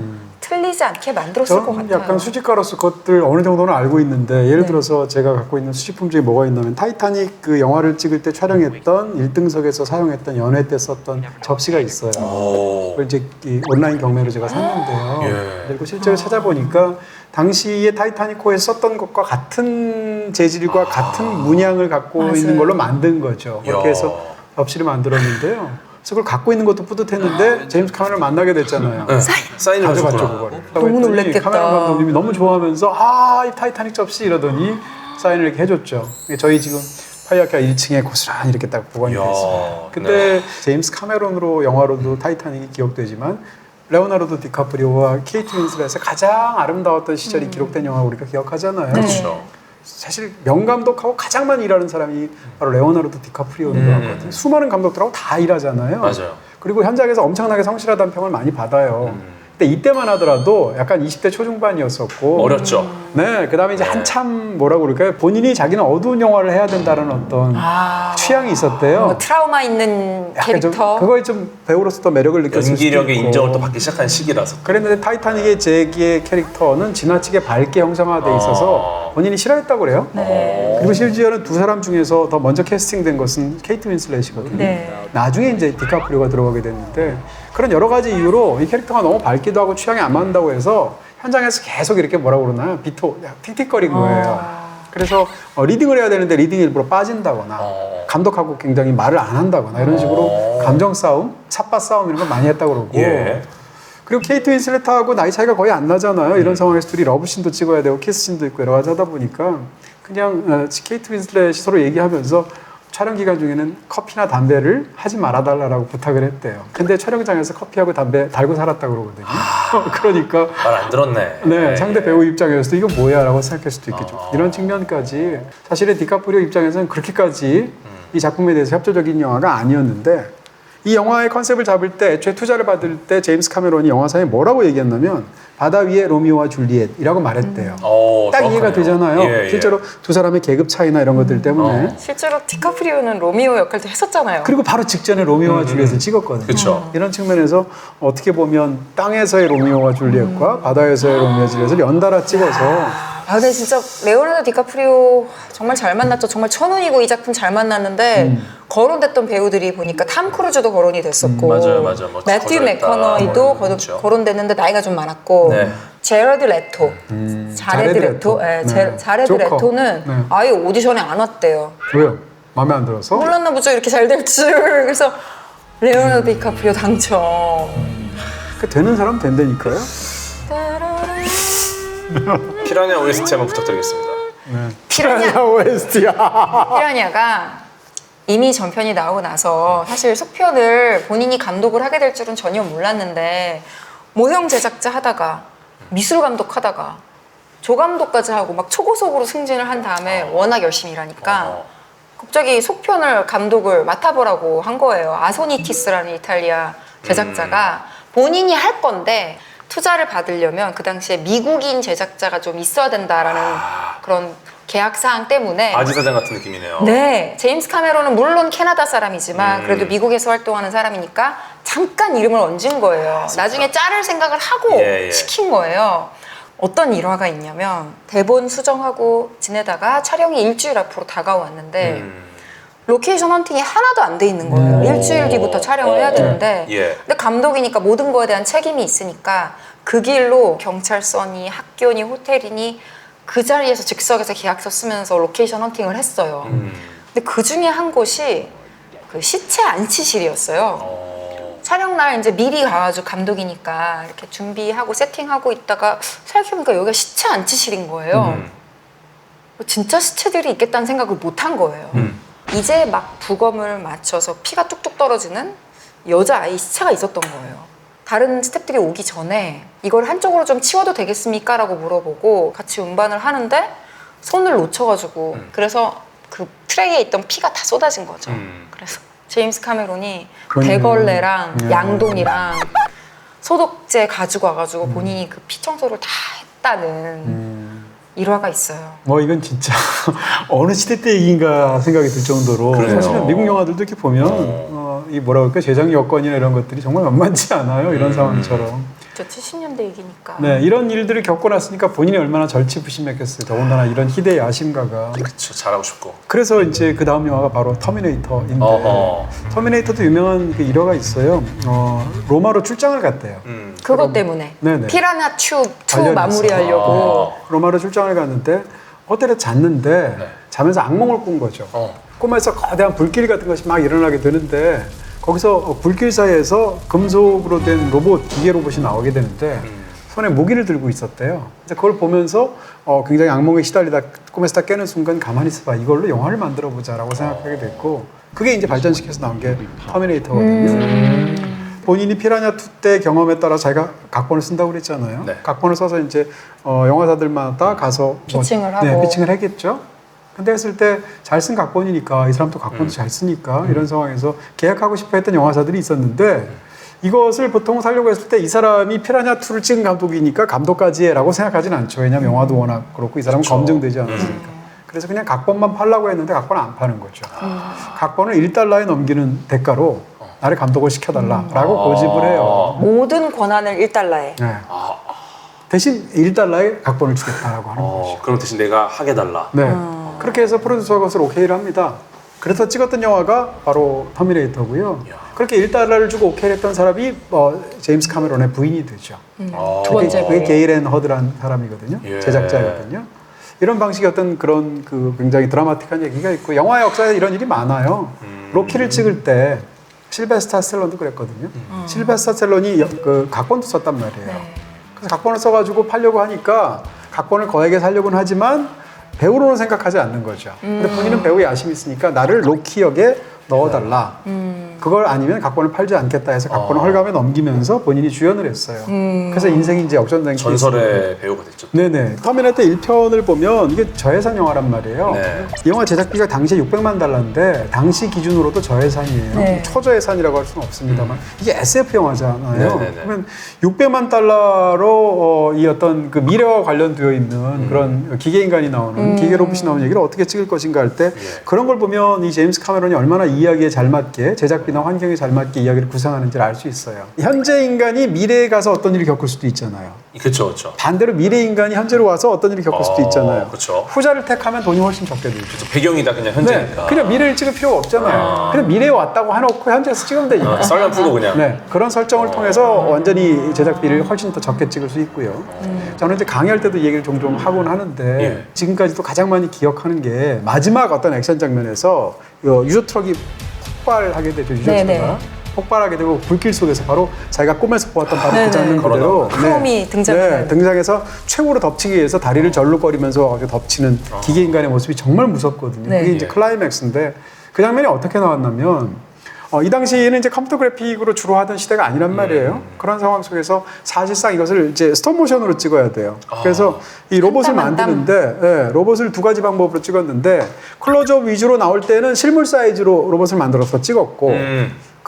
틀리지 않게 만들었을 것 저는 같아요. 약간 수집가로서 그것들 어느 정도는 알고 있는데 예를 네. 들어서 제가 갖고 있는 수집품 중에 뭐가 있냐면 타이타닉 그 영화를 찍을 때 촬영했던 1등석에서 사용했던 연회 때 썼던 접시가 있어요. 그걸 이제 이 온라인 경매로 제가 샀는데요. 예. 그리고 실제로 찾아보니까 당시에 타이타닉호에서 썼던 것과 같은 재질과 같은 문양을 갖고 맞아요. 있는 걸로 만든 거죠. 그렇게 야. 해서 접시를 만들었는데요. 그래서 그걸 갖고 있는 것도 뿌듯했는데 제임스 카메론을 만나게 됐잖아요. 네. 사인을 가져갔죠 하셨구나. 그거를. 너무 놀랬겠다. 카메라 감독님이 너무 좋아하면서 이 타이타닉 접시 이러더니 사인을 이렇게 해줬죠. 저희 지금 파이어카 1층에 고스란히 이렇게 딱 보관이 이야, 됐어요. 근데 네. 제임스 카메론으로 영화로도 타이타닉이 기억되지만 레오나르도 디카프리오와 케이트 윈슬렛의 가장 아름다웠던 시절이 기록된 영화 우리가 기억하잖아요. 그렇죠. 사실 명감독하고 가장 많이 일하는 사람이 바로 레오나르도 디카프리오인 것 같거든요. 수많은 감독들하고 다 일하잖아요. 맞아요. 그리고 현장에서 엄청나게 성실하다는 평을 많이 받아요. 근데 이때만 하더라도 약간 20대 초중반이었었고 어렸죠. 네, 그다음에 이제 한참 뭐라고 그럴까요? 본인이 자기는 어두운 영화를 해야 된다는 어떤 취향이 있었대요. 뭐 트라우마 있는 약간 좀 캐릭터. 그거에 좀 배우로서 더 매력을 느꼈을 수도 연기력의 있고. 인정을 또 받기 시작한 시기라서. 그랬는데 타이타닉의 잭의 캐릭터는 지나치게 밝게 형성화돼 있어서 본인이 싫어했다고 그래요. 그리고 심지어는 두 사람 중에서 더 먼저 캐스팅된 것은 케이트 윈슬렛이거든요. 네. 나중에 이제 디카프리오가 들어가게 됐는데 그런 여러 가지 이유로 이 캐릭터가 너무 밝기도 하고 취향이 안 맞는다고 해서 현장에서 계속 이렇게 뭐라고 그러나 틱틱거린 거예요. 그래서 리딩을 해야 되는데 리딩이 일부러 빠진다거나 감독하고 굉장히 말을 안 한다거나 이런 식으로 감정 싸움, 삿바 싸움 이런 걸 많이 했다고 그러고 예. 그리고 케이트 윈슬렛하고 나이 차이가 거의 안 나잖아요. 이런 상황에서 둘이 러브씬도 찍어야 되고 키스씬도 있고 여러 가지 하다 보니까 그냥 케이트 윈슬렛이 서로 얘기하면서 촬영 기간 중에는 커피나 담배를 하지 말아달라고 부탁을 했대요. 근데 촬영장에서 커피하고 담배 달고 살았다고 그러거든요. 그러니까 말 안 들었네. 네, 상대 배우 입장에서도 이거 뭐야 라고 생각할 수도 있겠죠. 이런 측면까지 사실은 디카프리오 입장에서는 그렇게까지 이 작품에 대해서 협조적인 영화가 아니었는데 이 영화의 컨셉을 잡을 때 애초에 투자를 받을 때 제임스 카메론이 영화사에 뭐라고 얘기했냐면 바다 위에 로미오와 줄리엣이라고 말했대요. 딱 이해가 정확하네요. 되잖아요. 예, 예. 실제로 두 사람의 계급 차이나 이런 것들 때문에 실제로 디카프리오는 로미오 역할도 했었잖아요. 그리고 바로 직전에 로미오와 줄리엣을 찍었거든요. 그쵸. 이런 측면에서 어떻게 보면 땅에서의 로미오와 줄리엣과 바다에서의 로미오와 줄리엣을 연달아 찍어서 근데 진짜 레오나르도 디카프리오 정말 잘 만났죠. 정말 천운이고 이 작품 잘 만났는데 거론됐던 배우들이 보니까 탐 크루즈도 거론이 됐었고 맞아요. 뭐 매튜 거절했다. 맥커너이도 그렇죠. 거론됐는데 나이가 좀 많았고 네. 제러드 레토 자레드 레토. 네, 네. 자레드 조커. 레토는 네. 아예 오디션에 안 왔대요. 왜요? 마음에 안 들어서? 몰랐나 보죠. 이렇게 잘 될 줄. 그래서 레오나르도 디카프리오 당첨. 되는 사람 된다니까요. 피라냐 OST 한번 부탁드리겠습니다. 피라냐 OST야. 피라냐가 이미 전편이 나오고 나서 사실 속편을 본인이 감독을 하게 될 줄은 전혀 몰랐는데 모형 제작자 하다가 미술 감독 하다가 조감독까지 하고 막 초고속으로 승진을 한 다음에 워낙 열심히 일하니까 갑자기 속편을 감독을 맡아보라고 한 거예요. 아소니티스라는 이탈리아 제작자가 본인이 할 건데 투자를 받으려면 그 당시에 미국인 제작자가 좀 있어야 된다라는 그런 계약 사항 때문에 아지사장 같은 느낌이네요. 네, 제임스 카메론은 물론 캐나다 사람이지만 그래도 미국에서 활동하는 사람이니까 잠깐 이름을 얹은 거예요. 나중에 자를 생각을 하고 예. 시킨 거예요. 어떤 일화가 있냐면 대본 수정하고 지내다가 촬영이 일주일 앞으로 다가왔는데 로케이션 헌팅이 하나도 안 돼 있는 거예요. 일주일 뒤부터 촬영을 해야 되는데 예. 근데 감독이니까 모든 거에 대한 책임이 있으니까 그 길로 경찰서니 학교니 호텔이니 그 자리에서 즉석에서 계약서 쓰면서 로케이션 헌팅을 했어요. 근데 그 중에 한 곳이 그 시체 안치실이었어요. 촬영 날 이제 미리 가가지고 감독이니까 이렇게 준비하고 세팅하고 있다가 생각해보니까 여기가 시체 안치실인 거예요. 진짜 시체들이 있겠다는 생각을 못 한 거예요. 이제 막 부검을 마쳐서 피가 뚝뚝 떨어지는 여자아이 시체가 있었던 거예요. 다른 스태프들이 오기 전에 이걸 한쪽으로 좀 치워도 되겠습니까? 라고 물어보고 같이 운반을 하는데 손을 놓쳐가지고 그래서 그 트레이에 있던 피가 다 쏟아진 거죠. 그래서 제임스 카메론이 대걸레랑 양동이랑 소독제 가지고 와가지고 본인이 그 피 청소를 다 했다는 일화가 있어요. 이건 진짜 어느 시대 때 얘기인가 생각이 들 정도로 그래요. 사실은 미국 영화들도 이렇게 보면 이 뭐라 그럴까 제작 여건이나 이런 것들이 정말 만만치 않아요. 이런 상황처럼. 저 70년대 얘기니까. 네, 이런 일들을 겪고 났으니까 본인이 얼마나 절치부심했겠어요. 더군다나 이런 희대의 아심가가. 그렇죠. 잘하고 싶고. 그래서 이제 그 다음 영화가 바로 터미네이터인데 터미네이터도 유명한 그 일화가 있어요. 로마로 출장을 갔대요. 그것 때문에 네네. 피라냐 튜브 2 관련해서. 마무리하려고 로마로 출장을 갔는데 호텔에 잤는데 자면서 악몽을 꾼 거죠. 꿈에서 거대한 불길 같은 것이 막 일어나게 되는데 거기서 불길 사이에서 금속으로 된 로봇, 기계 로봇이 나오게 되는데 손에 무기를 들고 있었대요. 이제 그걸 보면서 굉장히 악몽에 시달리다 꿈에서 딱 깨는 순간 가만히 있어봐. 이걸로 영화를 만들어 보자라고 생각하게 됐고 그게 이제 발전시켜서 나온 게 터미네이터거든요. 본인이 피라냐 2 때 경험에 따라 자기가 각본을 쓴다고 그랬잖아요. 네. 각본을 써서 이제 영화사들마다 가서 피칭을 하고. 네, 피칭을 했겠죠. 근데 했을 때 잘 쓴 각본이니까 이 사람도 각본도 잘 쓰니까 이런 상황에서 계약하고 싶어 했던 영화사들이 있었는데 이것을 보통 살려고 했을 때 이 사람이 피라냐 2를 찍은 감독이니까 감독까지 해라고 생각하진 않죠. 왜냐하면 영화도 워낙 그렇고 이 사람은 그렇죠. 검증되지 않았으니까. 그래서 그냥 각본만 팔라고 했는데 각본을 안 파는 거죠. 각본을 $1에 넘기는 대가로 나를 감독을 시켜달라라고 고집을 해요. 모든 권한을 1달러에. 네. 대신 $1에 각본을 주겠다라고 하는 거죠. 그럼 대신 내가 하게 달라. 네. 그렇게 해서 프로듀서가 그것을 오케이를 합니다. 그래서 찍었던 영화가 바로 터미네이터고요. 그렇게 $1를 주고 오케이를 했던 사람이 제임스 카메론의 부인이 되죠. 두 번째 그게 게일앤 허드라는 사람이거든요. 예. 제작자거든요. 이런 방식의 어떤 그런 그 굉장히 드라마틱한 얘기가 있고 영화 역사에 이런 일이 많아요. 로키를 찍을 때 실베스타 스텔론도 그랬거든요. 실베스타 스텔론이 그 각본도 썼단 말이에요. 네. 그래서 각본을 써가지고 팔려고 하니까 각본을 거액에 살려고는 하지만 배우로는 생각하지 않는 거죠. 근데 본인은 배우의 야심이 있으니까 나를 로키 역에 넣어달라. 그걸 아니면 각본을 팔지 않겠다 해서 각본을 헐감에 넘기면서 본인이 주연을 했어요. 그래서 인생이 이제 역전된 전설의 배우가 됐죠. 네네. 터미네이터 1편을 보면 이게 저예산 영화란 말이에요. 네. 이 영화 제작비가 당시에 $600만 당시 기준으로도 저예산이에요. 네. 초저예산이라고 할 수는 없습니다만 이게 SF 영화잖아요. 네네네. 그러면 $600만 이 어떤 그 미래와 관련되어 있는 그런 기계인간이 나오는 기계 로봇이 나오는 얘기를 어떻게 찍을 것인가 할 때 그런 걸 보면 이 제임스 카메론이 얼마나 이야기에 잘 맞게 제작비나 환경에 잘 맞게 이야기를 구상하는지를 알 수 있어요. 현재 인간이 미래에 가서 어떤 일을 겪을 수도 있잖아요. 그렇죠, 그렇죠. 반대로 미래 인간이 현재로 와서 어떤 일을 겪을 수도 있잖아요. 그렇죠. 후자를 택하면 돈이 훨씬 적게 들죠. 배경이다 그냥 현재니까. 그냥 미래를 찍을 필요가 없잖아요. 그냥 미래에 왔다고 해놓고 현재에서 찍으면 되니까. 썰만 풀고 그냥. 네, 그런 설정을 통해서 완전히 제작비를 훨씬 더 적게 찍을 수 있고요. 저는 이제 강의할 때도 이 얘기를 종종 하곤 하는데 예. 지금까지도 가장 많이 기억하는 게 마지막 어떤 액션 장면에서 유조 트럭이 폭발하게 되죠. 유조 네네. 트럭가 폭발하게 되고 불길 속에서 바로 자기가 꿈에서 보았던 바로 네네. 그 장면 그대로 크롬이 등장해요. 등장해서 최고로 덮치기 위해서 다리를 절룩거리면서 덮치는 기계 인간의 모습이 정말 무섭거든요. 네. 그게 이제 클라이맥스인데 그 장면이 어떻게 나왔냐면 이 당시에는 이제 컴퓨터 그래픽으로 주로 하던 시대가 아니란 말이에요. 그런 상황 속에서 사실상 이것을 이제 스톱 모션으로 찍어야 돼요. 그래서 이 로봇을 한 땀, 한 만드는데 로봇을 두 가지 방법으로 찍었는데 클로즈업 위주로 나올 때는 실물 사이즈로 로봇을 만들어서 찍었고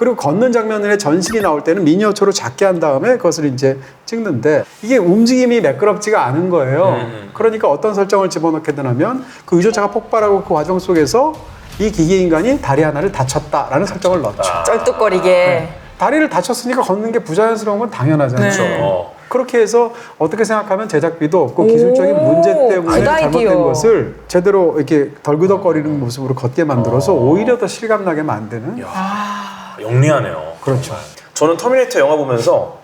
그리고 걷는 장면에 전신이 나올 때는 미니어처로 작게 한 다음에 그것을 이제 찍는데 이게 움직임이 매끄럽지가 않은 거예요. 그러니까 어떤 설정을 집어넣게 되냐면 그 유조차가 폭발하고 그 과정 속에서 이 기계 인간이 다리 하나를 다쳤다라는 설정을 넣죠. 쩔뚝거리게. 다리를 다쳤으니까 걷는 게 부자연스러운 건 당연하잖아요. 네. 그렇게 해서 어떻게 생각하면 제작비도 없고 기술적인 문제 때문에 굿 잘못된 아이디어. 것을 제대로 이렇게 덜그덕거리는 모습으로 걷게 만들어서 오히려 더 실감나게 만드는. 영리하네요. 그렇죠. 정말. 저는 터미네이터 영화 보면서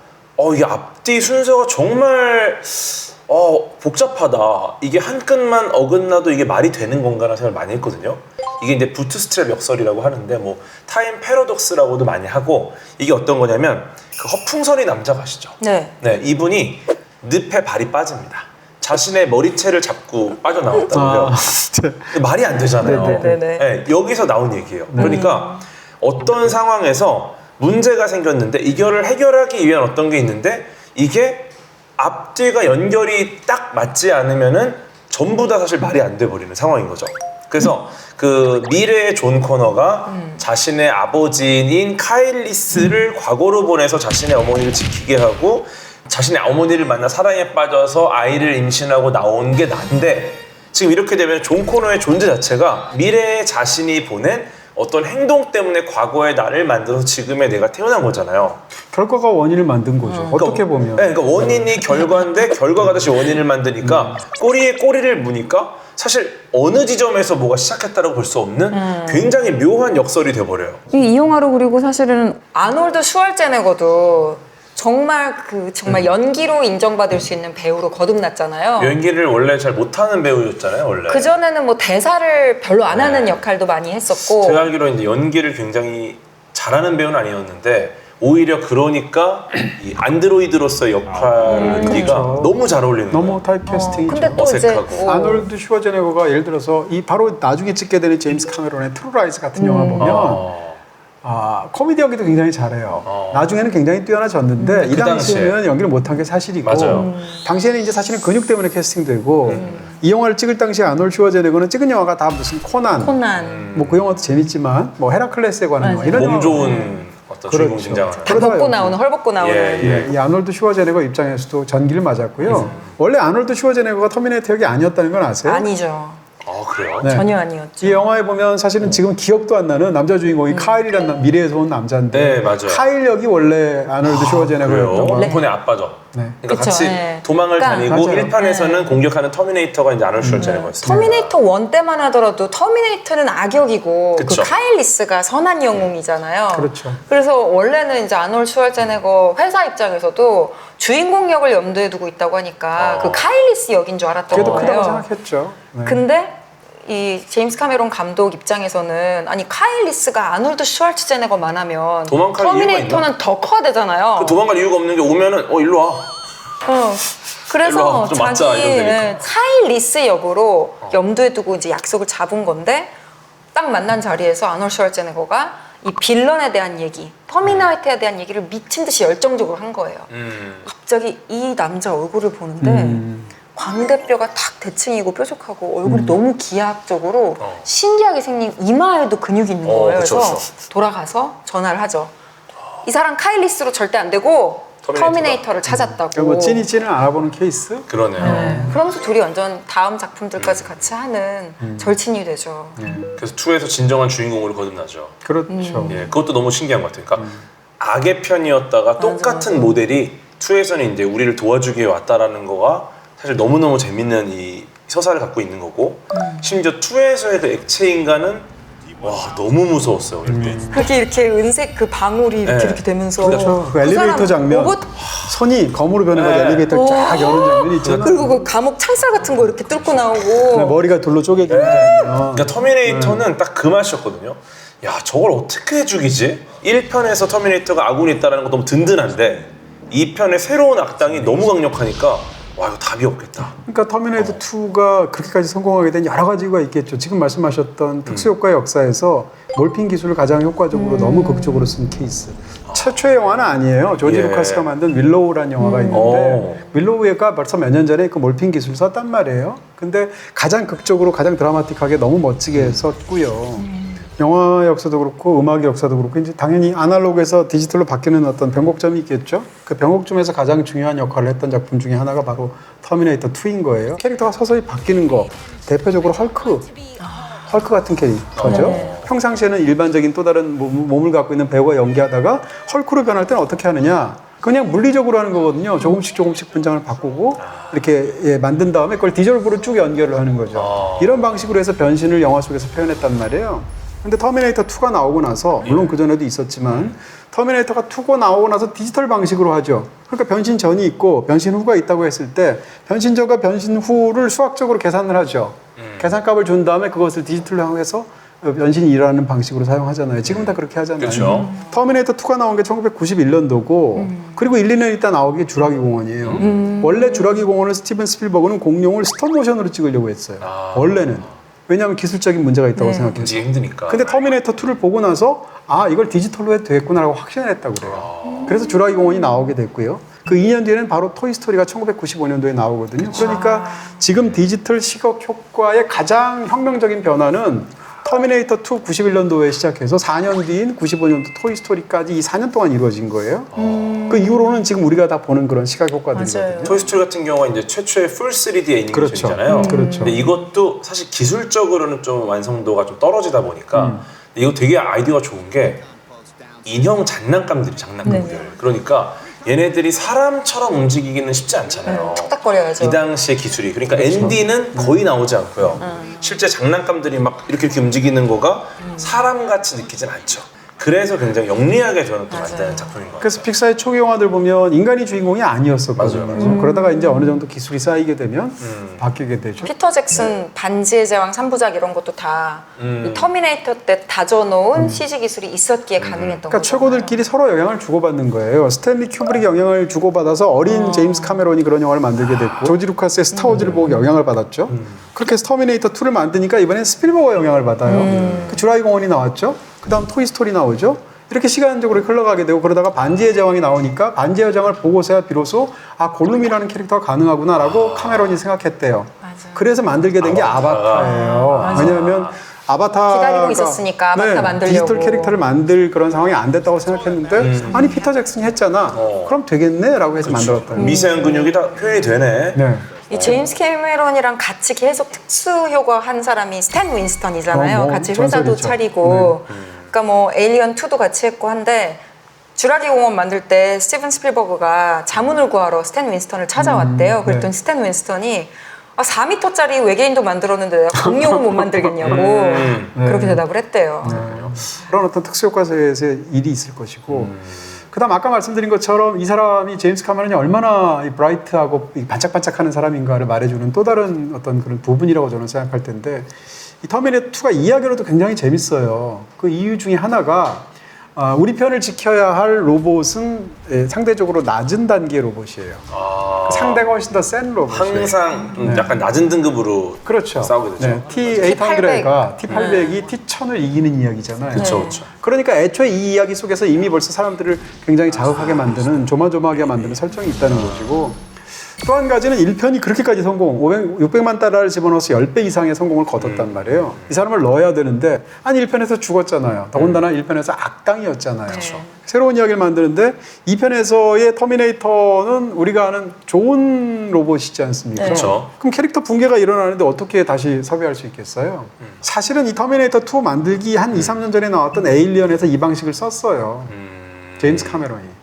이 앞뒤 순서가 정말 복잡하다. 이게 한 끈만 어긋나도 이게 말이 되는 건가라는 생각을 많이 했거든요. 이게 이제 부트스트랩 역설이라고 하는데 뭐 타임 패러독스라고도 많이 하고 이게 어떤 거냐면 그 허풍선이 남자가 아시죠? 네. 네, 이분이 늪에 발이 빠집니다. 자신의 머리채를 잡고 빠져나왔다고요. 말이 안 되잖아요. 네네네. 네, 여기서 나온 얘기예요. 그러니까 어떤 상황에서 문제가 생겼는데 이거를 해결하기 위한 어떤 게 있는데 이게 앞뒤가 연결이 딱 맞지 않으면은 전부 다 사실 말이 안 돼 버리는 상황인 거죠. 그래서 그 미래의 존 코너가 자신의 아버지인 카일리스를 과거로 보내서 자신의 어머니를 지키게 하고 자신의 어머니를 만나 사랑에 빠져서 아이를 임신하고 나온 게 난데 지금 이렇게 되면 존 코너의 존재 자체가 미래의 자신이 보낸 어떤 행동 때문에 과거의 나를 만들어서 지금의 내가 태어난 거잖아요. 결과가 원인을 만든 거죠. 어떻게 보면. 네, 그러니까 원인이 결과인데 결과가 다시 원인을 만드니까 꼬리에 꼬리를 무니까 사실 어느 지점에서 뭐가 시작했다고 볼 수 없는 굉장히 묘한 역설이 돼버려요. 이 영화로 그리고 사실은 아놀드 슈왈제네거도 정말 연기로 인정받을 수 있는 배우로 거듭났잖아요. 연기를 원래 잘 못하는 배우였잖아요, 원래. 그 전에는 뭐 대사를 별로 안 하는 역할도 많이 했었고. 제가 알기로 이제 연기를 굉장히 잘하는 배우는 아니었는데 오히려 그러니까 이 안드로이드로서의 역할기가 그렇죠. 너무 잘 어울리는 너무 거예요. 타입캐스팅이 근데 또 이제 어색하고. 아놀드 슈워제네거가 예를 들어서 이 바로 나중에 찍게 되는 제임스 카메론의 트루라이즈 같은 영화 보면 코미디 연기도 굉장히 잘해요. 나중에는 굉장히 뛰어나졌는데 이 그 당시에는 당시에. 연기를 못한 게 사실이고 맞아요. 당시에는 이제 사실은 근육 때문에 캐스팅되고 이 영화를 찍을 당시에 아놀드 슈워제네거는 찍은 영화가 다 무슨 코난. 코난. 뭐 그 영화도 재밌지만 뭐 헤라클레스에 관한 영화 이런 몸 영화 좋은 어떤 주인공 그렇죠. 등장하는. 다 그러다가 벗고 여기- 나오는 헐 벗고 나오는. 예. 이 아놀드 슈워제네거 입장에서도 전기를 맞았고요. 원래 아놀드 슈워제네거가 터미네이터 역이 아니었다는 건 아세요? 아니죠. 그래요? 네. 전혀 아니었죠. 이 영화에 보면 사실은 지금 기억도 안 나는 남자 주인공이 카일이라는 미래에서 온 남자인데 네, 맞아요. 카일 역이 원래 아놀드 슈워제네거였던 그래요? 거. 원폰의 아빠죠. 네. 그러니까 그쵸, 같이 네. 도망을 그러니까 다니고 맞아요. 1편에서는 공격하는 터미네이터가 이제 아놀드 슈왈제네거였어요. 터미네이터 1 때만 하더라도 터미네이터는 악역이고 그쵸. 그 카일리스가 선한 영웅이잖아요. 그렇죠. 그래서 원래는 이제 아놀드 슈왈제네거 회사 입장에서도 주인공 역을 염두에 두고 있다고 하니까 그 카일리스 역인 줄 알았던 그래도 크다고 거예요. 생각했죠. 네. 근데 이 제임스 카메론 감독 입장에서는 아니 카일리스가 아놀드 슈왈츠제네거만 하면 도망갈 이유가 터미네이터는 더 커야 되잖아요. 그 도망갈 이유가 없는 게 오면은 일로 와. 일로 그래서 와, 좀 맞자, 자기 이러면 되니까. 카일리스 역으로 염두에 두고 이제 약속을 잡은 건데 딱 만난 자리에서 아놀드 슈왈츠제네거가 이 빌런에 대한 얘기, 터미네이터에 대한 얘기를 미친 듯이 열정적으로 한 거예요. 갑자기 이 남자 얼굴을 보는데 광대뼈가 탁 대칭이고 뾰족하고 얼굴이 너무 기하학적으로 신기하게 생긴 이마에도 근육이 있는 거예요. 그쵸, 그래서 그쵸. 돌아가서 전화를 하죠. 이 사람 카일리스로 절대 안 되고 터미네이터를 찾았다고. 그러니까 뭐 찐이는 알아보는 케이스. 그러네요. 네. 그러면서 둘이 완전 다음 작품들까지 같이 하는 절친이 되죠. 그래서 2에서 진정한 주인공으로 거듭나죠. 그렇죠. 예, 그것도 너무 신기한 것 같아요. 그러니까 악의 편이었다가 똑같은 맞아. 모델이 2에서는 이제 우리를 도와주기 위해 왔다라는 거가 사실 너무너무 재밌는 이 서사를 갖고 있는 거고 심지어 2에서의 그 액체 인간은 와 너무 무서웠어요. 그렇게 이렇게 은색 그 방울이 이렇게 네. 이렇게 되면서 그렇죠. 그 엘리베이터 사람 장면. 로봇 선이 검으로 변해가지고 네. 엘리베이터 쫙 여는 장면이 있잖아. 그리고 그 감옥 창살 같은 거 이렇게 뚫고 네, 나오고 머리가 돌로 쪼개지는 장면. 그러니까 터미네이터는 딱 그 맛이었거든요. 야 저걸 어떻게 죽이지? 1편에서 터미네이터가 아군이 있다는 건 너무 든든한데 2편의 새로운 악당이 너무 강력하니까 와 이거 답이 없겠다. 그러니까 터미네이터 2가 그렇게까지 성공하게 된 여러 가지가 있겠죠. 지금 말씀하셨던 특수효과 역사에서 몰핀 기술을 가장 효과적으로 너무 극적으로 쓴 케이스. 최초의 영화는 아니에요. 조지 예. 루카스가 만든 윌로우라는 영화가 있는데 윌로우가 벌써 몇 년 전에 그 몰핀 기술을 썼단 말이에요. 근데 가장 극적으로 가장 드라마틱하게 너무 멋지게 썼고요. 영화 역사도 그렇고 음악 역사도 그렇고 이제 당연히 아날로그에서 디지털로 바뀌는 어떤 변곡점이 있겠죠. 그 변곡점에서 가장 중요한 역할을 했던 작품 중에 하나가 바로 터미네이터 2인 거예요. 캐릭터가 서서히 바뀌는 거, 대표적으로 헐크 같은 캐릭터죠. 평상시에는 일반적인 또 다른 몸을 갖고 있는 배우가 연기하다가 헐크로 변할 때는 어떻게 하느냐? 그냥 물리적으로 하는 거거든요. 조금씩 분장을 바꾸고 이렇게 만든 다음에 그걸 디졸브로 쭉 연결을 하는 거죠. 이런 방식으로 해서 변신을 영화 속에서 표현했단 말이에요. 근데 터미네이터 2가 나오고 나서 물론 그전에도 있었지만 터미네이터가 2가 나오고 나서 디지털 방식으로 하죠. 그러니까 변신 전이 있고 변신 후가 있다고 했을 때 변신 전과 변신 후를 수학적으로 계산을 하죠. 계산값을 준 다음에 그것을 디지털로 해서 변신이 일어나는 방식으로 사용하잖아요. 지금 다 그렇게 하잖아요. 그렇죠. 터미네이터 2가 나온 게 1991년도고 그리고 1, 2년 있다 나오게 주라기 공원이에요. 원래 주라기 공원을 스티븐 스필버그는 공룡을 스톱모션으로 찍으려고 했어요. 원래는. 왜냐하면 기술적인 문제가 있다고 생각해서. 문제 힘드니까. 근데 터미네이터 2를 보고 나서 아 이걸 디지털로 해도 되겠구나라고 확신을 했다고 그래요. 그래서 주라기 공원이 나오게 됐고요. 그 2년 뒤에는 바로 토이스토리가 1995년도에 나오거든요. 그러니까 지금 디지털 시각 효과의 가장 혁명적인 변화는 터미네이터 2 91년도에 시작해서 4년 뒤인 95년도 토이스토리까지 이 4년 동안 이루어진 거예요. 그 이후로는 지금 우리가 다 보는 그런 시각 효과들이거든요. 토이스토리 같은 경우가 이제 최초의 풀 3D 애니메이션이잖아요. 그렇죠. 근데 이것도 사실 기술적으로는 좀 완성도가 좀 떨어지다 보니까 근데 이거 되게 아이디어가 좋은 게 인형 장난감들. 그러니까 얘네들이 사람처럼 움직이기는 쉽지 않잖아요. 툭탁거려야죠. 이 당시의 기술이. 그러니까 앤디는 거의 나오지 않고요. 실제 장난감들이 막 이렇게 움직이는 거가 사람같이 느끼진 않죠. 그래서 굉장히 영리하게 저는 또 만드는 작품인 것 같아요. 그래서 픽사의 초기 영화들 보면 인간이 주인공이 아니었었거든요. 맞아요. 그러다가 이제 어느 정도 기술이 쌓이게 되면 바뀌게 되죠. 피터 잭슨 반지의 제왕 3부작 이런 것도 다 이 터미네이터 때 다져놓은 CG 기술이 있었기에 가능했던 그러니까 거죠. 최고들끼리 서로 영향을 주고받는 거예요. 스탠리 큐브릭이 영향을 주고받아서 어린 제임스 카메론이 그런 영화를 만들게 됐고 조지 루카스의 스타워즈를 보고 영향을 받았죠. 그렇게 해서 터미네이터 2를 만드니까 이번엔 스필버거가 영향을 받아요. 그 주라기 공원이 나왔죠. 그 다음 토이스토리 나오죠. 이렇게 시간적으로 흘러가게 되고 그러다가 반지의 제왕이 나오니까 반지의 제왕을 보고서야 비로소 아 골룸이라는 캐릭터가 가능하구나라고 카메론이 생각했대요. 맞아요. 그래서 만들게 된 게 아바타예요. 왜냐하면 아바타가 기다리고 있었으니까 아바타 만들려고. 디지털 캐릭터를 만들 그런 상황이 안 됐다고 생각했는데 아니 피터 잭슨이 했잖아. 그럼 되겠네라고 해서 만들었다. 미세한 근육이 다 표현이 되네. 네. 이 제임스 캐메론이랑 같이 계속 특수 효과 한 사람이 스탠 윈스턴이잖아요. 같이 회사도 전설이죠. 차리고, 그러니까 뭐 에일리언 2도 같이 했고 한데 주라기 공원 만들 때 스티븐 스필버그가 자문을 구하러 스탠 윈스턴을 찾아왔대요. 그랬더니 스탠 윈스턴이 4m짜리 외계인도 만들었는데 내가 공룡은 못 만들겠냐고 그렇게 대답을 했대요. 그런 어떤 특수 효과에서의 일이 있을 것이고. 그다음 아까 말씀드린 것처럼 이 사람이 제임스 카메론이 얼마나 이 브라이트하고 이 반짝반짝하는 사람인가를 말해주는 또 다른 어떤 그런 부분이라고 저는 생각할 텐데 이 터미네이터 2가 이야기로도 굉장히 재밌어요. 그 이유 중에 하나가 우리 편을 지켜야 할 로봇은 상대적으로 낮은 단계의 로봇이에요. 상대가 훨씬 더 센 로봇이에요. 항상 좀 약간 낮은 등급으로 그렇죠. 싸우게 되죠. T800가 T800이 T1000을 이기는 이야기잖아요. 그렇죠. 그러니까 애초에 이 이야기 속에서 이미 벌써 사람들을 굉장히 자극하게 만드는 조마조마하게 만드는 설정이 있다는 것이고 또 한 가지는 1편이 그렇게까지 성공 600만 달러를 집어넣어서 10배 이상의 성공을 거뒀단 말이에요. 이 사람을 넣어야 되는데 아니 1편에서 죽었잖아요. 더군다나 1편에서 악당이었잖아요. 새로운 이야기를 만드는데 2편에서의 터미네이터는 우리가 아는 좋은 로봇이지 않습니까? 그렇죠. 그럼 캐릭터 붕괴가 일어나는데 어떻게 다시 섭외할 수 있겠어요? 사실은 이 터미네이터 2 만들기 한 2, 3년 전에 나왔던 에일리언에서 이 방식을 썼어요. 제임스 카메론이.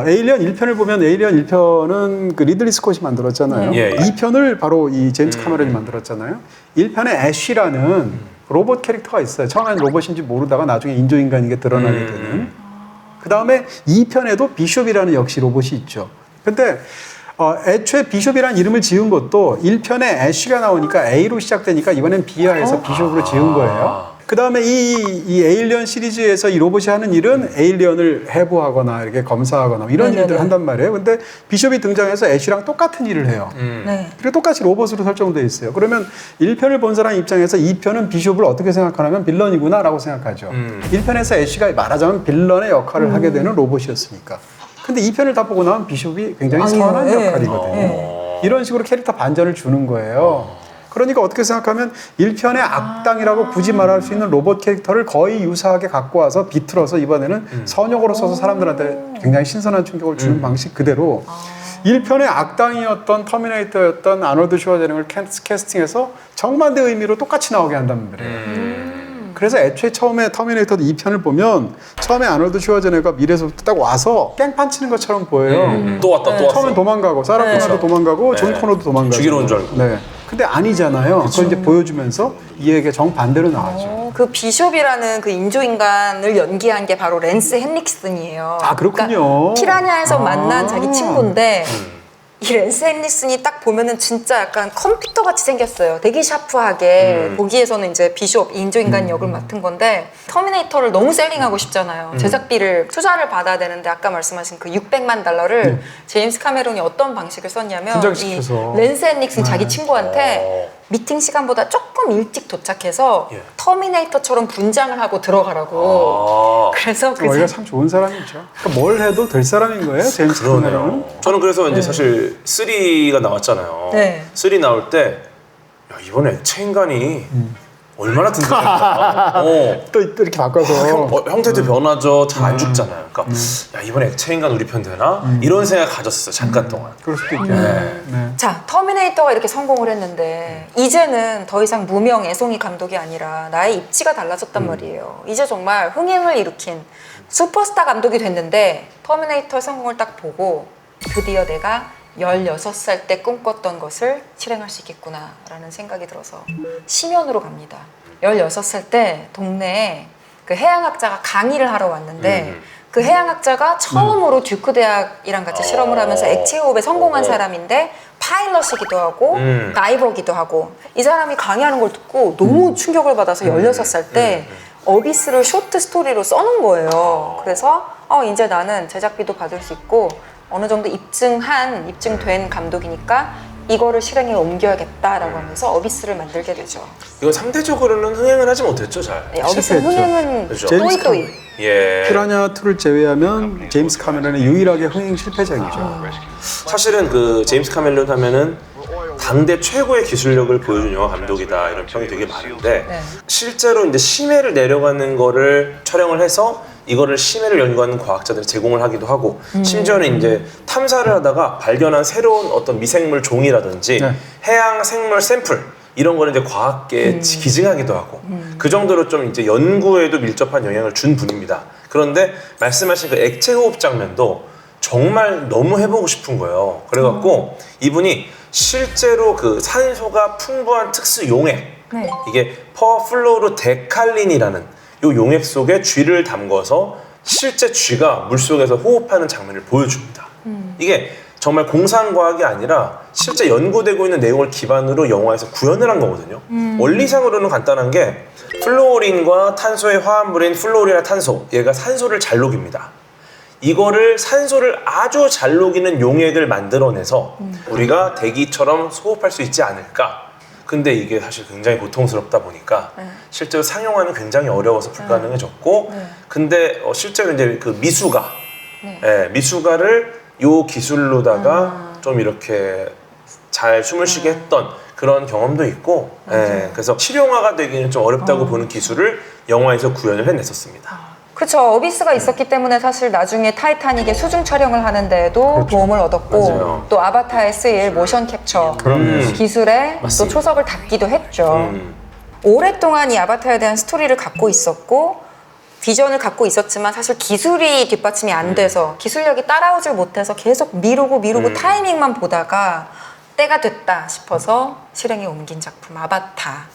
에일리언 1편을 보면 에일리언 1편은 그 리들리 스콧이 만들었잖아요. 2편을 바로 이 제임스 카메론이 만들었잖아요. 1편에 애쉬라는 로봇 캐릭터가 있어요. 처음엔 로봇인지 모르다가 나중에 인조인간인 게 드러나게 되는. 그 다음에 2편에도 비숍이라는 역시 로봇이 있죠. 근데 애초에 비숍이라는 이름을 지은 것도 1편에 애쉬가 나오니까 A로 시작되니까 이번엔 B화해서 비숍으로 지은 거예요. 그 다음에 이 에일리언 시리즈에서 이 로봇이 하는 일은 에일리언을 해부하거나 이렇게 검사하거나 이런 일들을 한단 말이에요. 근데 비숍이 등장해서 애쉬랑 똑같은 일을 해요. 그리고 똑같이 로봇으로 설정되어 있어요. 그러면 1편을 본 사람 입장에서 2편은 비숍을 어떻게 생각하냐면 빌런이구나 라고 생각하죠. 1편에서 애쉬가 말하자면 빌런의 역할을 하게 되는 로봇이었으니까. 근데 2편을 다 보고 나면 비숍이 굉장히 선한 역할이거든요. 이런 식으로 캐릭터 반전을 주는 거예요. 그러니까 어떻게 생각하면 1편의 악당이라고 굳이 말할 수 있는 로봇 캐릭터를 거의 유사하게 갖고 와서 비틀어서 이번에는 선역으로 써서 사람들한테 굉장히 신선한 충격을 주는 방식 그대로 1편의 악당이었던 터미네이터였던 아놀드 슈워제네거를 캐스팅해서 정반대 의미로 똑같이 나오게 한단 말이에요. 그래서 애초에 처음에 터미네이터 2편을 보면 처음에 아놀드 슈워제네거가 미래에서부터 딱 와서 깽판 치는 것처럼 보여요. 또 왔다 또 왔어. 처음엔 도망가고 사라 코너도 도망가고 존 네. 코너도 도망가고 죽이러 온 줄 알고. 네. 근데 아니잖아요. 그걸 이제 보여주면서 이에게 정반대로 나와죠. 그 비숍이라는 그 인조인간을 연기한 게 바로 랜스 헨릭슨이에요. 아, 그렇군요. 그러니까 피라냐에서 아. 만난 자기 친구인데 이 랜스 헨릭슨이 딱 보면은 진짜 약간 컴퓨터 같이 생겼어요. 되게 샤프하게. 거기에서는 이제 비숍 인조인간 역을 맡은 건데 터미네이터를 너무 셀링하고 싶잖아요. 제작비를 투자를 받아야 되는데 아까 말씀하신 그 600만 달러를 제임스 카메론이 어떤 방식을 썼냐면 이 분장시켜서. 랜스 헨릭슨 자기 친구한테 미팅 시간보다 조금 일찍 도착해서 예. 터미네이터처럼 분장을 하고 들어가라고. 그래서 그 원래 참 좋은 사람이죠. 그러니까 뭘 해도 될 사람인 거예요, 제임스 카메론은. 그러네요. 저는 그래서 이제 사실 3가 나왔잖아요. 네. 3 나올 때 야, 이번에 액체 인간이 얼마나 든든할까. 또 이렇게 바꿔서 형태도 변하죠. 잘 안 죽잖아요. 그러니까 야, 이번에 액체 인간 우리 편 되나? 이런 생각 가졌어요. 잠깐 동안. 그럴 수도 있겠네. 네. 자, 터미네이터가 이렇게 성공을 했는데 이제는 더 이상 무명 애송이 감독이 아니라 나의 입지가 달라졌단 말이에요. 이제 정말 흥행을 일으킨 슈퍼스타 감독이 됐는데 터미네이터의 성공을 딱 보고 드디어 내가 16살 때 꿈꿨던 것을 실행할 수 있겠구나 라는 생각이 들어서 심연으로 갑니다. 16살 때 동네에 그 해양학자가 강의를 하러 왔는데 그 해양학자가 처음으로 듀크 대학이랑 같이 실험을 하면서 액체 호흡에 성공한 사람인데 파일럿이기도 하고 다이버기도 하고 이 사람이 강의하는 걸 듣고 너무 충격을 받아서 16살 때 어비스를 쇼트 스토리로 써놓은 거예요. 그래서 이제 나는 제작비도 받을 수 있고 어느 정도 입증된 감독이니까 이거를 실행에 옮겨야겠다라고 하면서 어비스를 만들게 되죠. 이건 상대적으로는 흥행을 하지 못했죠, 잘. 네, 어비스 실패했죠. 흥행은 그죠. 또이또이. 예. 피라냐 2를 제외하면 제임스 카메론의 유일하게 흥행 실패작이죠. 사실은 그 제임스 카멜론 하면은 당대 최고의 기술력을 보여준 영화 감독이다 이런 평이 되게 많은데 네. 실제로 이제 심해를 내려가는 거를 촬영을 해서 이거를 심해를 연구하는 과학자들이 제공을 하기도 하고 심지어는 이제 탐사를 하다가 발견한 새로운 어떤 미생물 종이라든지 네. 해양 생물 샘플 이런 거를 이제 과학계에 기증하기도 하고 그 정도로 좀 이제 연구에도 밀접한 영향을 준 분입니다. 그런데 말씀하신 그 액체 호흡 장면도 정말 너무 해보고 싶은 거예요. 그래갖고 이분이 실제로 그 산소가 풍부한 특수 용액 네. 이게 퍼플로르 데칼린이라는 요 용액 속에 쥐를 담궈서 실제 쥐가 물속에서 호흡하는 장면을 보여줍니다. 이게 정말 공상과학이 아니라 실제 연구되고 있는 내용을 기반으로 영화에서 구현을 한 거거든요. 원리상으로는 간단한 게 플루오린과 탄소의 화합물인 플루오린과 탄소 얘가 산소를 잘 녹입니다. 이거를 산소를 아주 잘 녹이는 용액을 만들어내서 우리가 대기처럼 호흡할 수 있지 않을까. 근데 이게 사실 굉장히 고통스럽다 보니까 실제로 상용화는 굉장히 어려워서 불가능해졌고 근데 실제로 이제 그 미수가 미수가를 요 기술로다가 좀 이렇게 잘 숨을 쉬게 했던 그런 경험도 있고 그래서 실용화가 되기는 좀 어렵다고 보는 기술을 영화에서 구현을 해냈었습니다. 그렇죠. 어비스가 있었기 때문에 사실 나중에 타이타닉의 수중 촬영을 하는데도 도움을 얻었고 맞아요. 또 아바타에 쓰일 모션 캡처 기술에 또 초석을 닫기도 했죠. 오랫동안 이 아바타에 대한 스토리를 갖고 있었고 비전을 갖고 있었지만 사실 기술이 뒷받침이 안 돼서 기술력이 따라오질 못해서 계속 미루고 타이밍만 보다가 때가 됐다 싶어서 실행에 옮긴 작품 아바타.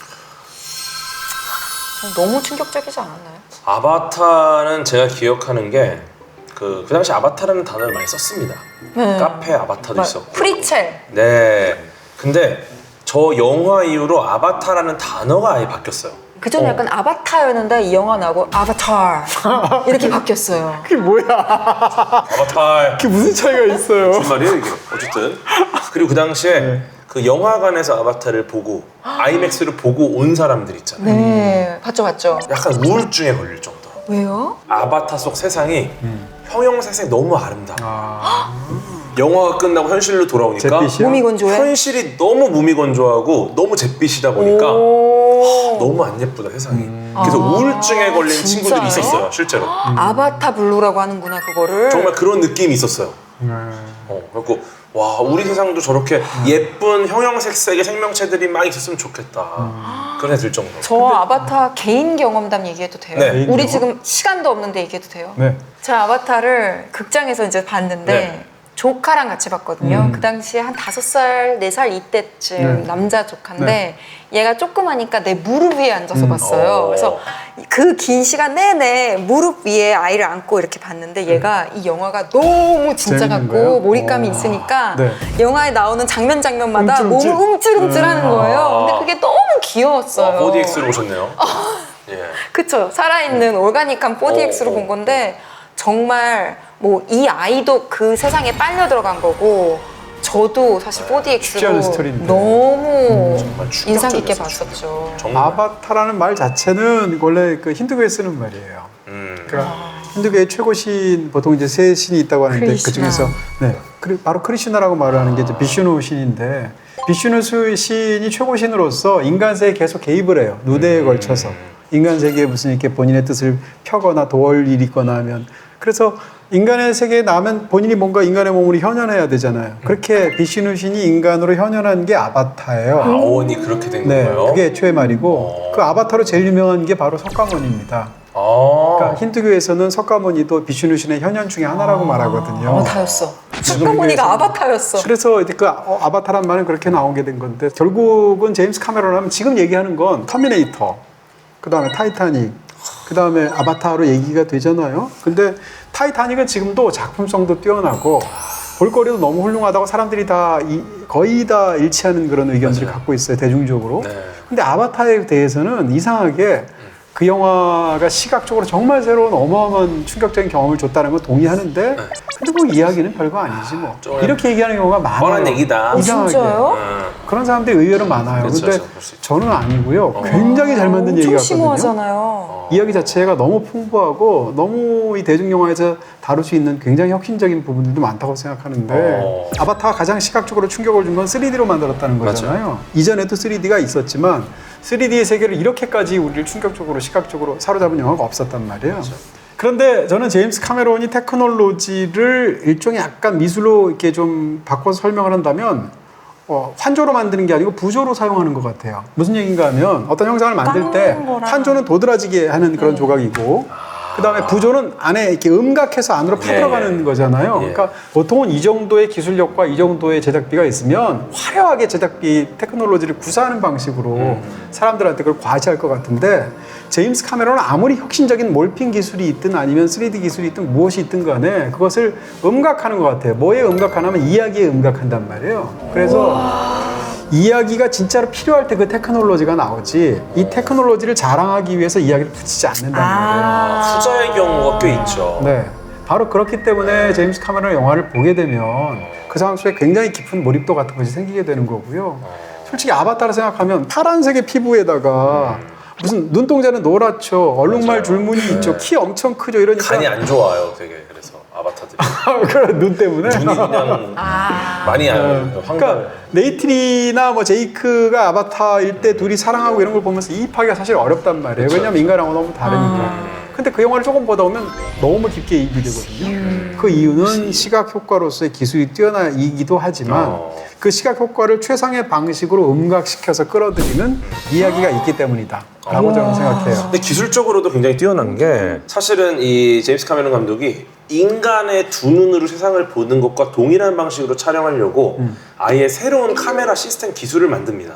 너무 충격적이지 않았나요? 아바타는 제가 기억하는 게 그 당시 아바타라는 단어를 많이 썼습니다. 카페 아바타도 있었고. 프리첼. 네. 근데 저 영화 이후로 아바타라는 단어가 아예 바뀌었어요. 그전에 약간 아바타였는데 이 영화 나고 아바타 이렇게 바뀌었어요. 그게 뭐야? 아바타. 그게 무슨 차이가 있어요? 무슨 말이에요 이게? 어쨌든. 그리고 그 당시에 그 영화관에서 아바타를 보고 아이맥스를 보고 온 사람들 있잖아요. 네, 봤죠. 약간 우울증에 걸릴 정도로. 왜요? 아바타 속 세상이 형형색색 너무 아름다워. 영화가 끝나고 현실로 돌아오니까 잿빛이요? 몸이 건조해? 현실이 너무 무미건조하고 너무 잿빛이다 보니까 너무 안 예쁘다 세상이. 그래서 우울증에 걸린 진짜요? 친구들이 있었어요 실제로. 아바타 블루라고 하는구나 그거를. 정말 그런 느낌이 있었어요. 그래갖고 와 우리 세상도 저렇게 예쁜 형형색색의 생명체들이 막 있었으면 좋겠다. 그런 생각이 들 정도로. 저 아바타 개인 경험담 얘기해도 돼요? 네. 개인 우리 경험? 지금 시간도 없는데 얘기해도 돼요? 네. 저 아바타를 극장에서 이제 봤는데 네. 조카랑 같이 봤거든요. 그 당시에 한 5살, 4살 이때쯤 네. 남자 조카인데 얘가 조그마니까 내 무릎 위에 앉아서 봤어요. 그래서 그 긴 시간 내내 무릎 위에 아이를 안고 이렇게 봤는데 얘가 이 영화가 너무 진짜 재밌는 같고 거예요? 몰입감이 오. 있으니까 네. 영화에 나오는 장면마다 움찔움찔. 몸을 움찔움찔하는 거예요. 근데 그게 너무 귀여웠어요. 4DX로 오셨네요. 예. 그쵸. 살아있는 올가닉한 4DX로 본 건데 정말 뭐 이 아이도 그 세상에 빨려 들어간 거고 저도 사실 쉽지 않은 4DX로 스토리인데. 너무 정말 인상 깊게 충격적이었어요, 봤었죠. 정말. 아바타라는 말 자체는 원래 그 힌두교에 쓰는 말이에요. 그러니까 힌두교의 최고 신 보통 이제 세 신이 있다고 하는데 크리시나. 그 중에서 네 바로 크리슈나라고 말을 하는 게 이제 비슈누 신인데 비슈누 신이 최고 신으로서 인간 세계에 계속 개입을 해요. 누대에 걸쳐서 인간 세계에 무슨 이렇게 본인의 뜻을 펴거나 도울 일이 있거나 하면 그래서 인간의 세계에 나면 본인이 뭔가 인간의 몸으로 현현해야 되잖아요. 그렇게 비슈누 신이 인간으로 현현한 게 아바타예요. 아원이 그렇게 된 네, 건가요? 그게 애초의 말이고 그 아바타로 제일 유명한 게 바로 석가모니입니다. 그러니까 힌두교에서는 석가모니도 비슈누 신의 현현 중에 하나라고 말하거든요. 아바타였어. 석가모니가 아바타였어. 그래서 이제 그 아바타란 말은 그렇게 나오게 된 건데 결국은 제임스 카메론 하면 지금 얘기하는 건 터미네이터, 그 다음에 타이타닉, 그 다음에 아바타로 얘기가 되잖아요. 근데 타이타닉은 지금도 작품성도 뛰어나고 볼거리도 너무 훌륭하다고 사람들이 다 거의 다 일치하는 그런 의견들을 갖고 있어요 대중적으로. 네. 근데 아바타에 대해서는 이상하게 그 영화가 시각적으로 정말 새로운 어마어마한 충격적인 경험을 줬다는 건 동의하는데 근데 뭐 이야기는 별거 아니지 뭐 좀 이렇게 얘기하는 경우가 많아요. 뻔한 얘기다. 이상하게. 진짜요? 그런 사람들이 의외로 많아요. 그렇죠, 근데 그럴 수 있죠. 저는 아니고요. 굉장히 잘 만든 엄청 얘기가 심오하잖아요. 이야기 자체가 너무 풍부하고 너무 이 대중영화에서 다룰 수 있는 굉장히 혁신적인 부분들도 많다고 생각하는데 아바타가 가장 시각적으로 충격을 준 건 3D로 만들었다는 거잖아요. 이전에도 3D가 있었지만 3D의 세계를 이렇게까지 우리를 충격적으로 시각적으로 사로잡은 영화가 없었단 말이에요. 그런데 저는 제임스 카메론이 테크놀로지를 일종의 약간 미술로 이렇게 좀 바꿔서 설명을 한다면 환조로 만드는 게 아니고 부조로 사용하는 것 같아요. 무슨 얘기인가 하면 어떤 형상을 만들 때 깎는 거랑. 환조는 도드라지게 하는 그런 조각이고 그 다음에 부조는 안에 이렇게 음각해서 안으로 파들어가는 거잖아요. 그러니까 보통은 이 정도의 기술력과 이 정도의 제작비가 있으면 화려하게 제작비 테크놀로지를 구사하는 방식으로 사람들한테 그걸 과시할 것 같은데 제임스 카메론은 아무리 혁신적인 몰핑 기술이 있든 아니면 3D 기술이 있든 무엇이 있든 간에 그것을 음각하는 것 같아요. 뭐에 음각하냐면 이야기에 음각한단 말이에요. 그래서 이야기가 진짜로 필요할 때 그 테크놀로지가 나오지 이 테크놀로지를 자랑하기 위해서 이야기를 붙이지 않는단 말이에요. 후자의 경우가 꽤 있죠. 네, 바로 그렇기 때문에 제임스 카메론 영화를 보게 되면 그 상황 속에 굉장히 깊은 몰입도 같은 것이 생기게 되는 거고요. 솔직히 아바타를 생각하면 파란색의 피부에다가 무슨 눈동자는 노랗죠. 얼룩말 맞아요. 줄무늬 있죠. 키 엄청 크죠. 이러니까 간이 안 좋아요, 되게. 그래서 아바타들이 그런 눈 때문에. 눈이 그냥 많이 안 그러니까 네이트리나 뭐 제이크가 아바타일 때 둘이 사랑하고 이런 걸 보면서 이입하기가 사실 어렵단 말이에요. 그렇죠, 왜냐면 인간하고 너무 다르니까. 근데 그 영화를 조금 보다 보면 너무 깊게 이입이 되거든요. 그 이유는 시각 효과로서의 기술이 뛰어나이기도 하지만 그 시각 효과를 최상의 방식으로 음각시켜서 끌어들이는 이야기가 있기 때문이다. 라고 저는 생각해요. 근데 기술적으로도 굉장히 뛰어난 게 사실은 이 제임스 카메론 감독이 인간의 두 눈으로 세상을 보는 것과 동일한 방식으로 촬영하려고 아예 새로운 카메라 시스템 기술을 만듭니다.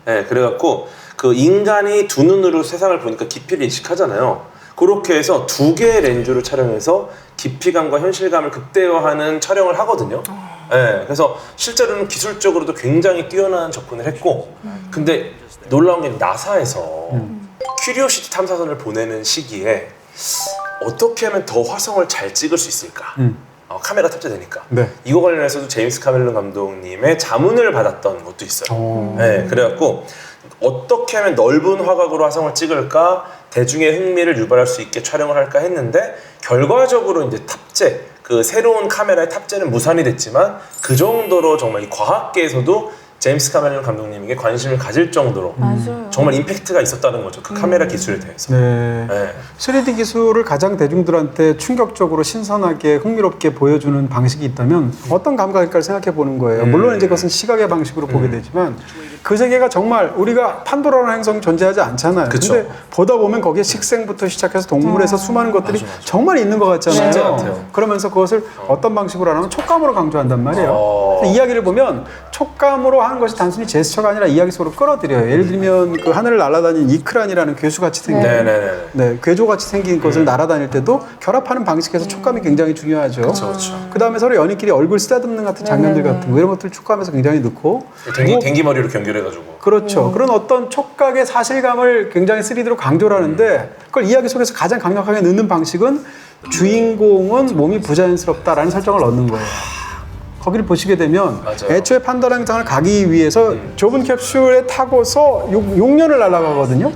네, 그래갖고 그 인간이 두 눈으로 세상을 보니까 깊이를 인식하잖아요. 그렇게 해서 두 개의 렌즈로 촬영해서 깊이감과 현실감을 극대화하는 촬영을 하거든요. 네, 그래서 실제로는 기술적으로도 굉장히 뛰어난 접근을 했고 근데 놀라운 게 나사에서 큐리오시티 탐사선을 보내는 시기에 어떻게 하면 더 화성을 잘 찍을 수 있을까? 카메라 탑재되니까. 네. 이거 관련해서도 제임스 카멜론 감독님의 자문을 받았던 것도 있어요. 네, 그래갖고 어떻게 하면 넓은 화각으로 화성을 찍을까? 대중의 흥미를 유발할 수 있게 촬영을 할까 했는데 결과적으로 이제 탑재 그 새로운 카메라의 탑재는 무산이 됐지만 그 정도로 정말 이 과학계에서도 제임스 카메론 감독님에게 관심을 가질 정도로 맞아요. 정말 임팩트가 있었다는 거죠. 그 카메라 기술에 대해서. 네. 네. 3D 기술을 가장 대중들한테 충격적으로 신선하게 흥미롭게 보여주는 방식이 있다면 어떤 감각일까를 생각해 보는 거예요. 물론 이제 그것은 시각의 방식으로 보게 되지만 그 세계가 정말 우리가 판도라라는 행성이 존재하지 않잖아요. 그쵸. 근데 보다 보면 거기에 식생부터 시작해서 동물에서 수많은 것들이 맞아. 정말 있는 것 같잖아요. 진짜 같아요. 그러면서 그것을 어떤 방식으로 하냐면 촉감으로 강조한단 말이에요. 어. 그래서 이야기를 보면 촉감으로 하는 것이 단순히 제스처가 아니라 이야기 속으로 끌어들여요. 예를 들면 그 하늘을 날아다니는 이크란이라는 괴수같이 생긴 네네네. 네, 괴조같이 생긴 것을 날아다닐 때도 결합하는 방식에서 촉감이 굉장히 중요하죠. 그렇죠. 그 다음에 서로 연인끼리 얼굴 쓰다듬는 같은 장면들 같은 거 이런 것들 촉감에서 굉장히 넣고 댕기머리로 경결해가지고. 그렇죠. 그런 어떤 촉각의 사실감을 굉장히 3D로 강조를 하는데 그걸 이야기 속에서 가장 강력하게 넣는 방식은 주인공은 몸이 부자연스럽다라는 설정을 넣는 거예요. 거기를 보시게 되면 맞아요. 애초에 판도라 행성을 가기 위해서 좁은 캡슐에 타고서 6년을 날아가거든요.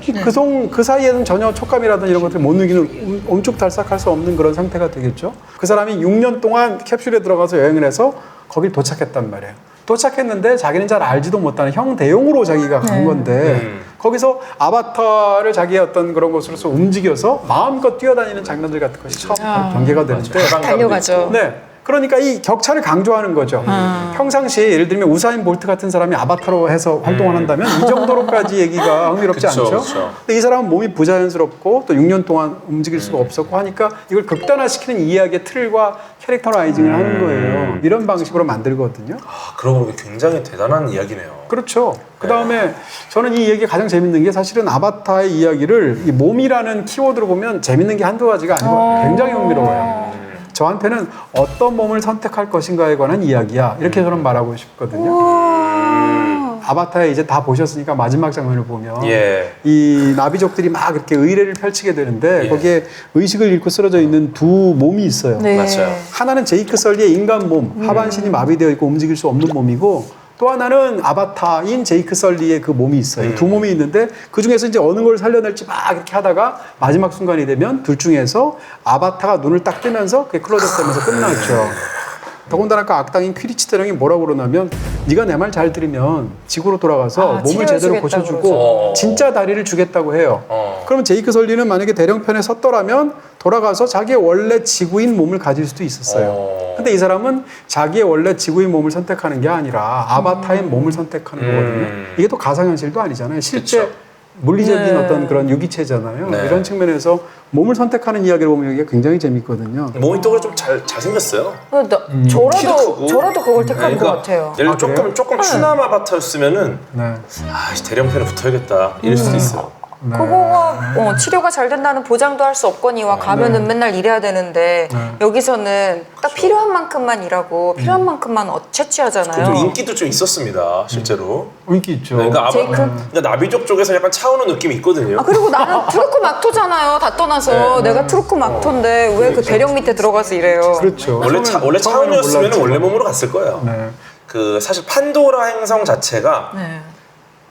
그 사이에는 전혀 촉감이라든지 이런 것들을 못 느끼는 옴쭉달싹할 수 없는 그런 상태가 되겠죠. 그 사람이 6년 동안 캡슐에 들어가서 여행을 해서 거길 도착했단 말이에요. 도착했는데 자기는 잘 알지도 못하는 형 대용으로 자기가 간 건데 거기서 아바타를 자기의 어떤 그런 것으로서 움직여서 마음껏 뛰어다니는 장면들 같은 것이 처음 전개가 되는데 달려가죠. 네. 그러니까 이 격차를 강조하는 거죠. 평상시에 예를 들면 우사인 볼트 같은 사람이 아바타로 해서 활동을 한다면 이 정도로까지 얘기가 흥미롭지 그쵸, 않죠. 그쵸. 근데 이 사람은 몸이 부자연스럽고 또 6년 동안 움직일 수가 없었고 하니까 이걸 극단화시키는 이야기의 틀과 캐릭터라이징을 하는 거예요. 이런 방식으로 만들거든요. 아, 그러고 보니 굉장히 대단한 이야기네요. 그렇죠. 그 다음에 저는 이 얘기가 가장 재밌는 게 사실은 아바타의 이야기를 이 몸이라는 키워드로 보면 재밌는 게 한두 가지가 아니고 굉장히 흥미로워요. 저한테는 어떤 몸을 선택할 것인가에 관한 이야기야. 이렇게 저는 말하고 싶거든요. 아바타에 이제 다 보셨으니까 마지막 장면을 보면 예. 이 나비족들이 막 이렇게 의뢰를 펼치게 되는데 예. 거기에 의식을 잃고 쓰러져 있는 두 몸이 있어요. 네. 맞아요. 하나는 제이크 설리의 인간 몸, 하반신이 마비되어 있고 움직일 수 없는 몸이고 또 하나는 아바타인 제이크 설리의 그 몸이 있어요. 두 몸이 있는데 그 중에서 이제 어느 걸 살려낼지 막 이렇게 하다가 마지막 순간이 되면 둘 중에서 아바타가 눈을 딱 뜨면서 그게 클로즈업 되면서 끝났죠. 더군다나 그 악당인 퀴리치 대령이 뭐라고 그러냐면 네가 내 말 잘 들으면 지구로 돌아가서 몸을 제대로 치료해주겠다고 고쳐주고 그러죠. 진짜 다리를 주겠다고 해요. 그러면 제이크 설리는 만약에 대령편에 섰더라면 돌아가서 자기의 원래 지구인 몸을 가질 수도 있었어요. 근데 이 사람은 자기의 원래 지구인 몸을 선택하는 게 아니라 아바타의 몸을 선택하는 거거든요. 이게 또 가상현실도 아니잖아요. 실제 그쵸. 물리적인 어떤 그런 유기체잖아요. 네. 이런 측면에서 몸을 선택하는 이야기를 보면 이게 굉장히 재밌거든요. 몸이 또 좀 잘생겼어요. 키도 크고. 저라도 그걸 택할 네, 것 같아요. 예를 들어 아, 그래요? 조금 추남 아바타였으면은 네. 아, 대령편에 붙어야겠다 이럴 수도 있어요. 그거가 치료가 잘 된다는 보장도 할 수 없거니와 가면은 맨날 일해야 되는데 여기서는 딱 필요한 만큼만 일하고 필요한 만큼만 좀 채취하잖아요. 인기도 좀 있었습니다, 실제로. 인기 있죠. 그러니까 제이크? 그러니까 나비족 쪽에서 약간 차오는 느낌이 있거든요. 아 그리고 나는 트루크 막토잖아요. 다 떠나서 내가 트루크 막토인데 왜 그 대령 밑에 들어가서 일해요? 그렇죠. 원래 처음에는 차원이었으면 몰랐지만. 원래 몸으로 갔을 거예요. 네. 그 사실 판도라 행성 자체가 네.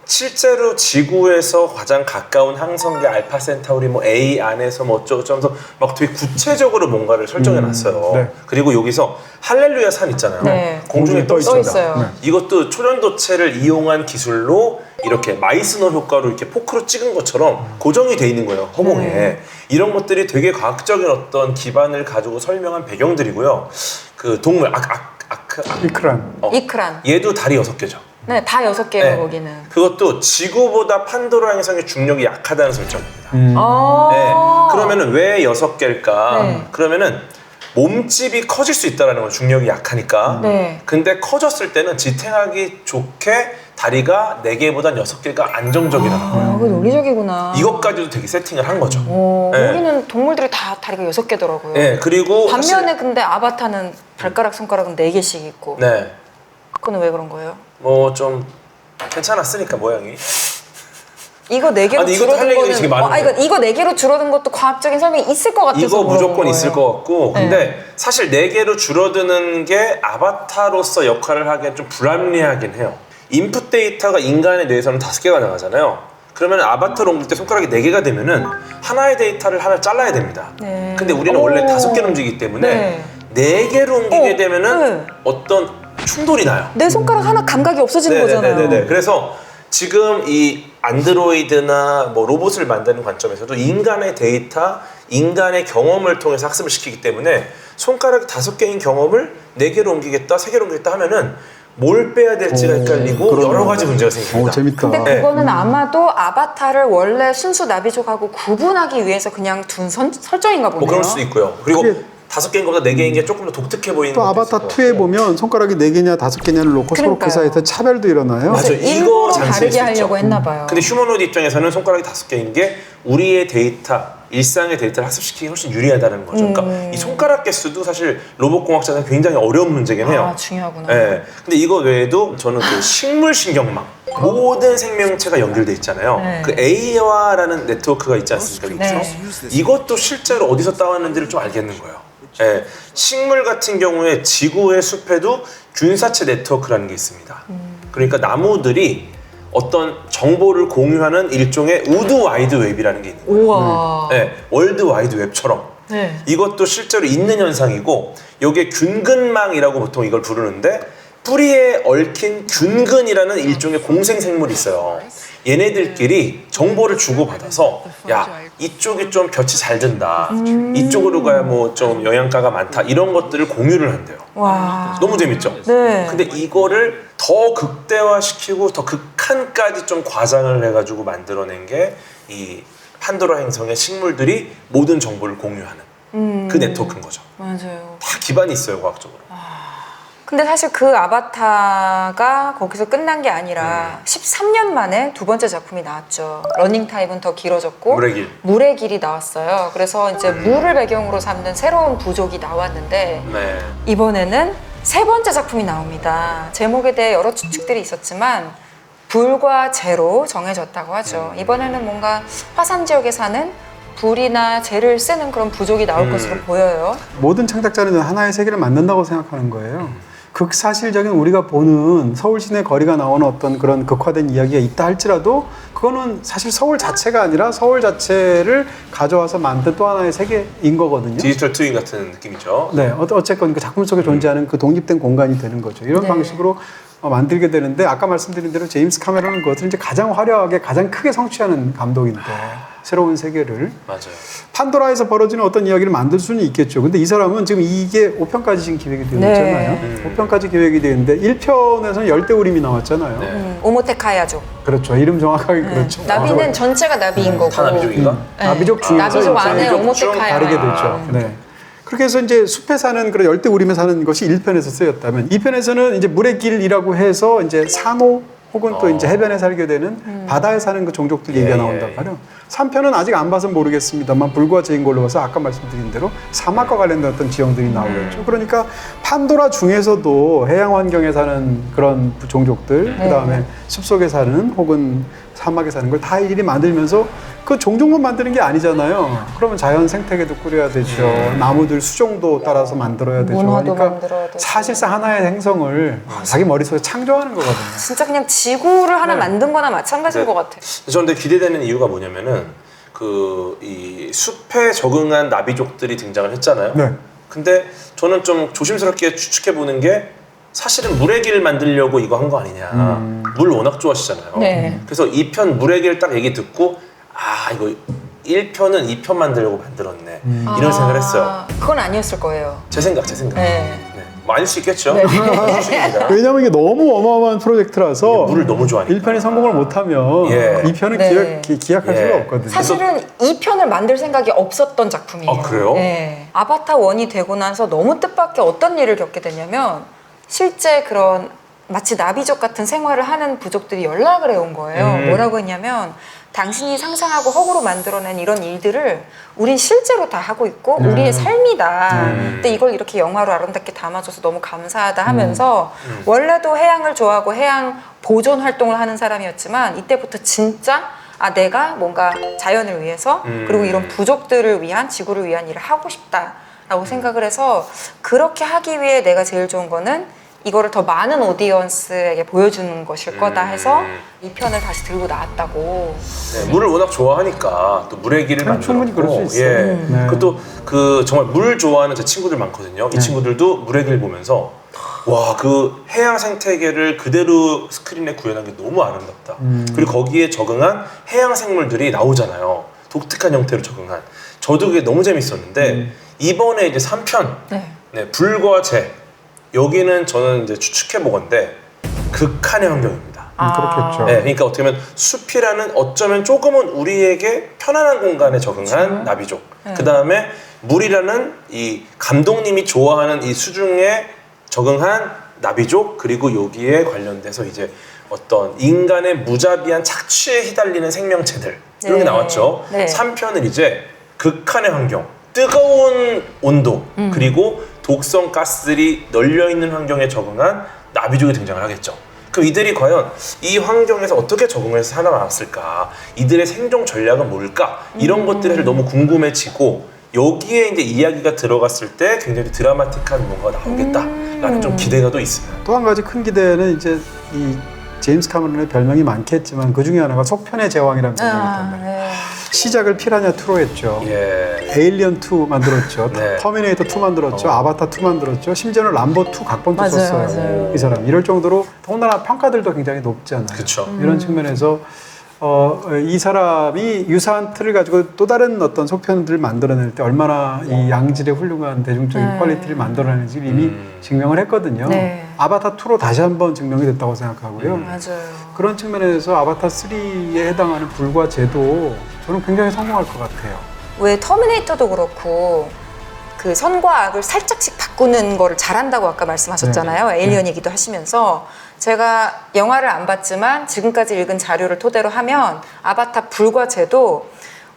실제로 지구에서 가장 가까운 항성계 알파 센타우리 뭐 A 안에서 뭐 어쩌고저쩌면서 막 되게 구체적으로 뭔가를 설정해 놨어요. 네. 그리고 여기서 할렐루야 산 있잖아요. 네. 공중에 떠 떠 있습니다. 있어요. 네. 이것도 초련도체를 이용한 기술로 이렇게 마이스너 효과로 이렇게 포크로 찍은 것처럼 고정이 돼 있는 거예요, 허공에. 이런 것들이 되게 과학적인 어떤 기반을 가지고 설명한 배경들이고요. 그 동물 이크란. 이크란. 얘도 다리 6개죠. 네, 다 6개예요, 네. 거기는. 그것도 지구보다 판도라 행성의 중력이 약하다는 설정입니다. 아. 네. 그러면은 왜 6개일까? 네. 그러면은 몸집이 커질 수 있다는 거예요. 중력이 약하니까. 네. 근데 커졌을 때는 지탱하기 좋게 다리가 4개보단 6개가 안정적이라는 거예요. 아, 그게 논리적이구나. 이것까지도 되게 세팅을 한 거죠. 네. 네. 여기는 동물들이 다 다리가 6개더라고요. 네, 그리고 반면에 근데 아바타는 발가락, 손가락은 4개씩 있고. 네, 그거는 왜 그런 거예요? 뭐 좀 괜찮았으니까 모양이. 이거 4개로 아니, 이것도 할 줄어든 얘기가 되게 거는 많은데. 이거 4개로 줄어든 것도 과학적인 설명이 있을 것 같아서 이거 물어본 무조건 거예요. 있을 것 같고 근데 사실 4개로 줄어드는 게 아바타로서 역할을 하기엔 좀 불합리하긴 해요. 인풋 데이터가 인간의 뇌에서는 5개가 나가잖아요. 그러면 아바타를 옮길 때 손가락이 4개가 되면은 하나의 데이터를 하나 잘라야 됩니다. 네. 근데 우리는 오. 원래 5개로 움직이기 때문에 네. 4개로 옮기게 되면은 네. 어떤 충돌이 나요. 내 손가락 하나 감각이 없어지는 거잖아요. 네네네. 그래서 지금 이 안드로이드나 뭐 로봇을 만드는 관점에서도 인간의 데이터, 인간의 경험을 통해서 학습을 시키기 때문에 손가락이 5개인 경험을 4개로 옮기겠다, 3개로 옮기겠다 하면은 뭘 빼야 될지가 헷갈리고 그러네요. 여러 가지 문제가 생깁니다. 재밌다. 근데 그거는 아마도 아바타를 원래 순수 나비족하고 구분하기 위해서 그냥 둔 설정인가 보네요. 뭐 그럴 수도 있고요. 그리고 그게 5개인 것보다 4개인 게 조금 더 독특해 보이는 또 것도 아바타 있을 것 2에 같고. 보면 손가락이 4개냐 5개냐를 놓고 서로 그 그러니까요. 사이에서 차별도 일어나요. 맞아요. 그래서 이거 일부러 장치일 다르게 수 있죠. 하려고 했나 봐요. 근데 휴머노이드 입장에서는 손가락이 5개인 게 우리의 데이터, 일상의 데이터를 학습시키기 훨씬 유리하다는 거죠. 그러니까 이 손가락 개수도 사실 로봇공학자는 굉장히 어려운 문제긴 해요. 아, 중요하구나. 네. 근데 이거 외에도 저는 그 식물 신경망 모든 생명체가 연결돼 있잖아요. 네. 그 AI와라는 네트워크가 있지 않습니까? 네. 이것도 실제로 어디서 따왔는지를 좀 알겠는 거예요. 예, 식물 같은 경우에 지구의 숲에도 균사체 네트워크라는 게 있습니다. 그러니까 나무들이 어떤 정보를 공유하는 일종의 우드 와이드 웹이라는 게 있는 거예요. 우와. 네, 월드 와이드 웹처럼. 네. 이것도 실제로 있는 현상이고 이게 균근망이라고 보통 이걸 부르는데 뿌리에 얽힌 균근이라는 일종의 공생 생물이 있어요. 얘네들끼리 정보를 주고받아서 야 이쪽이 좀 볕이 잘 든다 이쪽으로 가야 뭐 좀 영양가가 많다 이런 것들을 공유를 한대요. 와. 너무 재밌죠? 네. 근데 이거를 더 극대화시키고 더 극한까지 좀 과장을 해가지고 만들어낸 게 이 판도라 행성의 식물들이 모든 정보를 공유하는 그 네트워크인 거죠. 맞아요. 다 기반이 있어요 과학적으로. 근데 사실 그 아바타가 거기서 끝난 게 아니라 13년 만에 두 번째 작품이 나왔죠. 러닝 타임은 더 길어졌고 물의 길. 물의 길이 나왔어요. 그래서 이제 물을 배경으로 삼는 새로운 부족이 나왔는데 네. 이번에는 세 번째 작품이 나옵니다. 제목에 대해 여러 추측들이 있었지만 불과 재로 정해졌다고 하죠. 이번에는 뭔가 화산 지역에 사는 불이나 재를 쓰는 그런 부족이 나올 것으로 보여요. 모든 창작자는 하나의 세계를 만든다고 생각하는 거예요. 극사실적인 우리가 보는 서울 시내 거리가 나오는 어떤 그런 극화된 이야기가 있다 할지라도 그거는 사실 서울 자체가 아니라 서울 자체를 가져와서 만든 또 하나의 세계인 거거든요. 디지털 트윈 같은 느낌이죠. 네, 어쨌건 그 작품 속에 존재하는 그 독립된 공간이 되는 거죠. 이런 네. 방식으로 만들게 되는데 아까 말씀드린 대로 제임스 카메론은 그것을 이제 가장 화려하게 가장 크게 성취하는 감독인데 새로운 세계를 맞아요. 판도라에서 벌어지는 어떤 이야기를 만들 수는 있겠죠. 근데 이 사람은 지금 이게 5편까지 지금 기획이 되어 네. 있잖아요. 5편까지 기획이 되어 있는데 1편에서는 열대우림이 나왔잖아요. 네. 오모테카야족. 그렇죠. 이름 정확하게 그렇죠. 나비는 전체가 나비인 거고. 다 나비족인가? 네. 나비족 중에서 나비족 이제 안에 나비족 중 오모테카야. 다르게 되죠. 네. 그렇게 해서 이제 숲에 사는 그런 열대우림에 사는 것이 1편에서 쓰였다면 2편에서는 이제 물의 길이라고 해서 이제 산호 혹은 또 이제 해변에 살게 되는 바다에 사는 그 종족들 얘기가 나온단 말이에요. 3편은 아직 안 봐서 모르겠습니다만 불과 제인 걸로 봐서 아까 말씀드린 대로 사막과 관련된 어떤 지형들이 나오겠죠. 그러니까 판도라 중에서도 해양 환경에 사는 그런 종족들, 그다음에 숲속에 사는 혹은 사막에 사는 걸 다 일일이 만들면서 그 종족만 만드는 게 아니잖아요. 그러면 자연 생태계도 꾸려야 되죠. 나무들 수종도 따라서 만들어야 되죠. 문화도 그러니까 만들어야 되죠. 사실상 하나의 행성을 자기 머릿속에 창조하는 거거든요. 진짜 그냥 지구를 하나 만든 거나 마찬가지인 네. 것 같아요. 저는 기대되는 이유가 뭐냐면은 그 이 숲에 적응한 나비족들이 등장을 했잖아요. 네. 근데 저는 좀 조심스럽게 추측해 보는 게 사실은 물의 길을 만들려고 이거 한 거 아니냐. 물 워낙 좋아하시잖아요. 네. 그래서 2편 물의 길 딱 얘기 듣고 아 이거 1편은 2편 만들려고 만들었네. 이런 생각을 했어요. 그건 아니었을 거예요. 제 생각. 네. 네. 뭐 아닐 수 있겠죠. 네. 추측입니다. 왜냐면 이게 너무 어마어마한 프로젝트라서 물을 너무 좋아하니까. 1편이 성공을 못하면 예. 2편은 네. 기약할 예. 수가 없거든요. 사실은 2편을 만들 생각이 없었던 작품이에요. 아, 그래요? 네. 아바타 1이 되고 나서 너무 뜻밖의 어떤 일을 겪게 됐냐면 실제 그런 마치 나비족 같은 생활을 하는 부족들이 연락을 해온 거예요. 뭐라고 했냐면 당신이 상상하고 허구로 만들어낸 이런 일들을 우린 실제로 다 하고 있고 우리의 삶이다. 근데 이걸 이렇게 영화로 아름답게 담아줘서 너무 감사하다 하면서 원래도 해양을 좋아하고 해양 보존 활동을 하는 사람이었지만 이때부터 진짜 아 내가 뭔가 자연을 위해서 그리고 이런 부족들을 위한 지구를 위한 일을 하고 싶다라고 생각을 해서 그렇게 하기 위해 내가 제일 좋은 거는 이거를 더 많은 오디언스에게 보여주는 것일 거다 해서 이 편을 다시 들고 나왔다고. 네, 물을 워낙 좋아하니까 또 물의 길을 그럼 충분히 만들었고, 그럴 수 있어요. 예. 네. 그것도 그 정말 물 좋아하는 제 친구들 많거든요. 이 친구들도 물의 길 보면서 와, 그 해양 생태계를 그대로 스크린에 구현한 게 너무 아름답다. 그리고 거기에 적응한 해양 생물들이 나오잖아요. 독특한 형태로 적응한. 저도 그게 너무 재밌었는데 이번에 이제 3편 네, 불과 재 여기는 저는 이제 추측해 보건데 극한의 환경입니다. 그렇겠죠. 네, 그러니까 어떻게 보면 숲이라는 어쩌면 조금은 우리에게 편안한 공간에 적응한 나비족. 그 다음에 물이라는 이 감독님이 좋아하는 이 수중에 적응한 나비족, 그리고 여기에 관련돼서 이제 어떤 인간의 무자비한 착취에 휘달리는 생명체들 이런 게 나왔죠. 네. 3편은 이제 극한의 환경, 뜨거운 온도, 그리고 독성 가스들이 널려있는 환경에 적응한 나비족이 등장을 하겠죠. 그럼 이들이 과연 이 환경에서 어떻게 적응해서 살아남았을까? 이들의 생존 전략은 뭘까? 이런 것들이 사실 너무 궁금해지고 여기에 이제 이야기가 들어갔을 때 굉장히 드라마틱한 뭔가가 나오겠다라는 좀 기대가 또 있어요. 또 한 가지 큰 기대는 이제 이 제임스 카메론의 별명이 많겠지만 그 중에 하나가 속편의 제왕이라는 별명이 있단 말이에요. 시작을 피라냐 2로 했죠. 예. 에일리언 2 만들었죠. 네. 터미네이터 2 만들었죠. 아바타 2 만들었죠. 심지어는 람보 2 각본도 맞아요, 썼어요. 맞아요. 이 사람 이럴 정도로 더군다나 평가들도 굉장히 높지 않아요. 그쵸. 이런 측면에서 이 사람이 유사한 틀을 가지고 또 다른 어떤 속편들을 만들어낼 때 얼마나 이 양질의 훌륭한 대중적인 퀄리티를 만들어내는지 이미 증명을 했거든요. 네. 아바타 2로 다시 한번 증명이 됐다고 생각하고요. 맞아요. 그런 측면에서 아바타 3에 해당하는 불과 제도 저는 굉장히 성공할 것 같아요. 왜 터미네이터도 그렇고 그 선과 악을 살짝씩 바꾸는 거를 잘한다고 아까 말씀하셨잖아요. 에일리언 얘기도 하시면서 제가 영화를 안 봤지만 지금까지 읽은 자료를 토대로 하면 아바타 불과 제도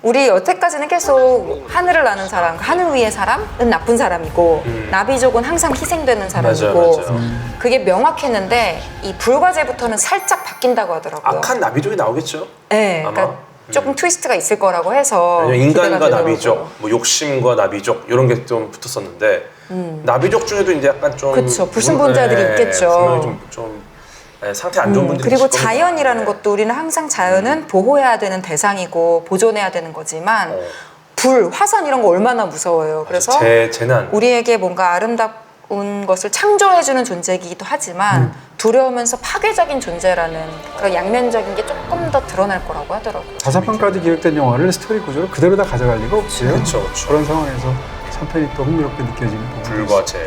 우리 여태까지는 계속 하늘을 나는 사람, 하늘 위의 사람은 나쁜 사람이고 나비족은 항상 희생되는 사람이고 맞아요. 그게 명확했는데 이 불과제부터는 살짝 바뀐다고 하더라고요. 악한 나비족이 나오겠죠. 네, 아마? 그러니까 조금 트위스트가 있을 거라고 해서 왜냐면 기대가 인간과 되더라고요. 나비족, 뭐 욕심과 나비족 이런 게 좀 붙었었는데 나비족 중에도 이제 약간 좀 그쵸, 불순분자들이 있겠죠. 분명히 좀 상태 안 좋은 분들이 그리고 있을 겁니다. 자연이라는 것도 우리는 항상 자연은 보호해야 되는 대상이고 보존해야 되는 거지만 불, 화산 이런 거 얼마나 무서워요. 그래서 재난. 우리에게 뭔가 아름다운 것을 창조해주는 존재이기도 하지만 두려우면서 파괴적인 존재라는 그런 양면적인 게 조금 더 드러날 거라고 하더라고요. 4편까지 기획된 영화를 스토리 구조를 그대로 다 가져갈 리가 없어요. 그쵸, 그쵸. 그런 상황에서 3편이 또 흥미롭게 느껴지는 부분이 불과 재.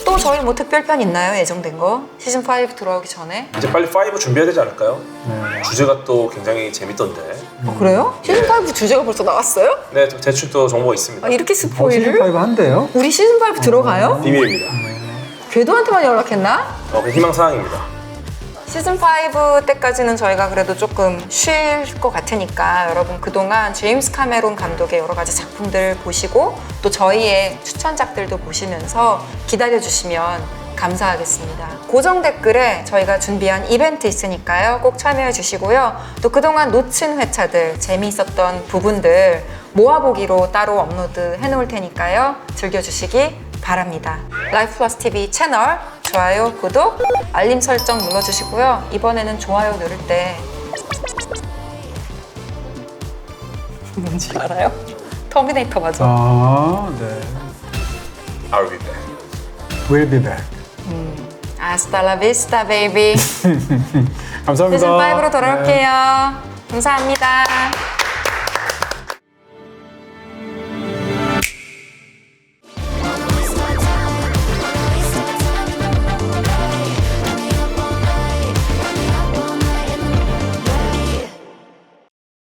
또 저희 뭐 특별편 있나요? 예정된 거? 시즌 5 들어오기 전에? 이제 빨리 5 준비해야 되지 않을까요? 네. 주제가 또 굉장히 재밌던데. 그래요? 시즌 5 주제가 벌써 나왔어요? 네, 좀 대충 또 정보가 있습니다. 아, 이렇게 시즌 스포일을? 5 한대요? 우리 시즌 5 들어가요? 비밀입니다. 궤도한테만 연락했나? 희망 사항입니다. 시즌 5 때까지는 저희가 그래도 조금 쉴 것 같으니까 여러분 그동안 제임스 카메론 감독의 여러 가지 작품들 보시고 또 저희의 추천작들도 보시면서 기다려주시면 감사하겠습니다. 고정 댓글에 저희가 준비한 이벤트 있으니까요. 꼭 참여해 주시고요. 또 그동안 놓친 회차들, 재미있었던 부분들 모아보기로 따로 업로드 해놓을 테니까요. 즐겨주시기 바랍니다. 라이프 플러스 TV 채널 좋아요, 구독, 알림 설정 눌러주시고요. 이번에는 좋아요 누를 때 뭔지 알아요? 터미네이터 맞아. 아, 네. I'll be back. We'll be back. Hasta la vista, baby. 감사합니다. 시즌 5로 돌아올게요. 네. 감사합니다.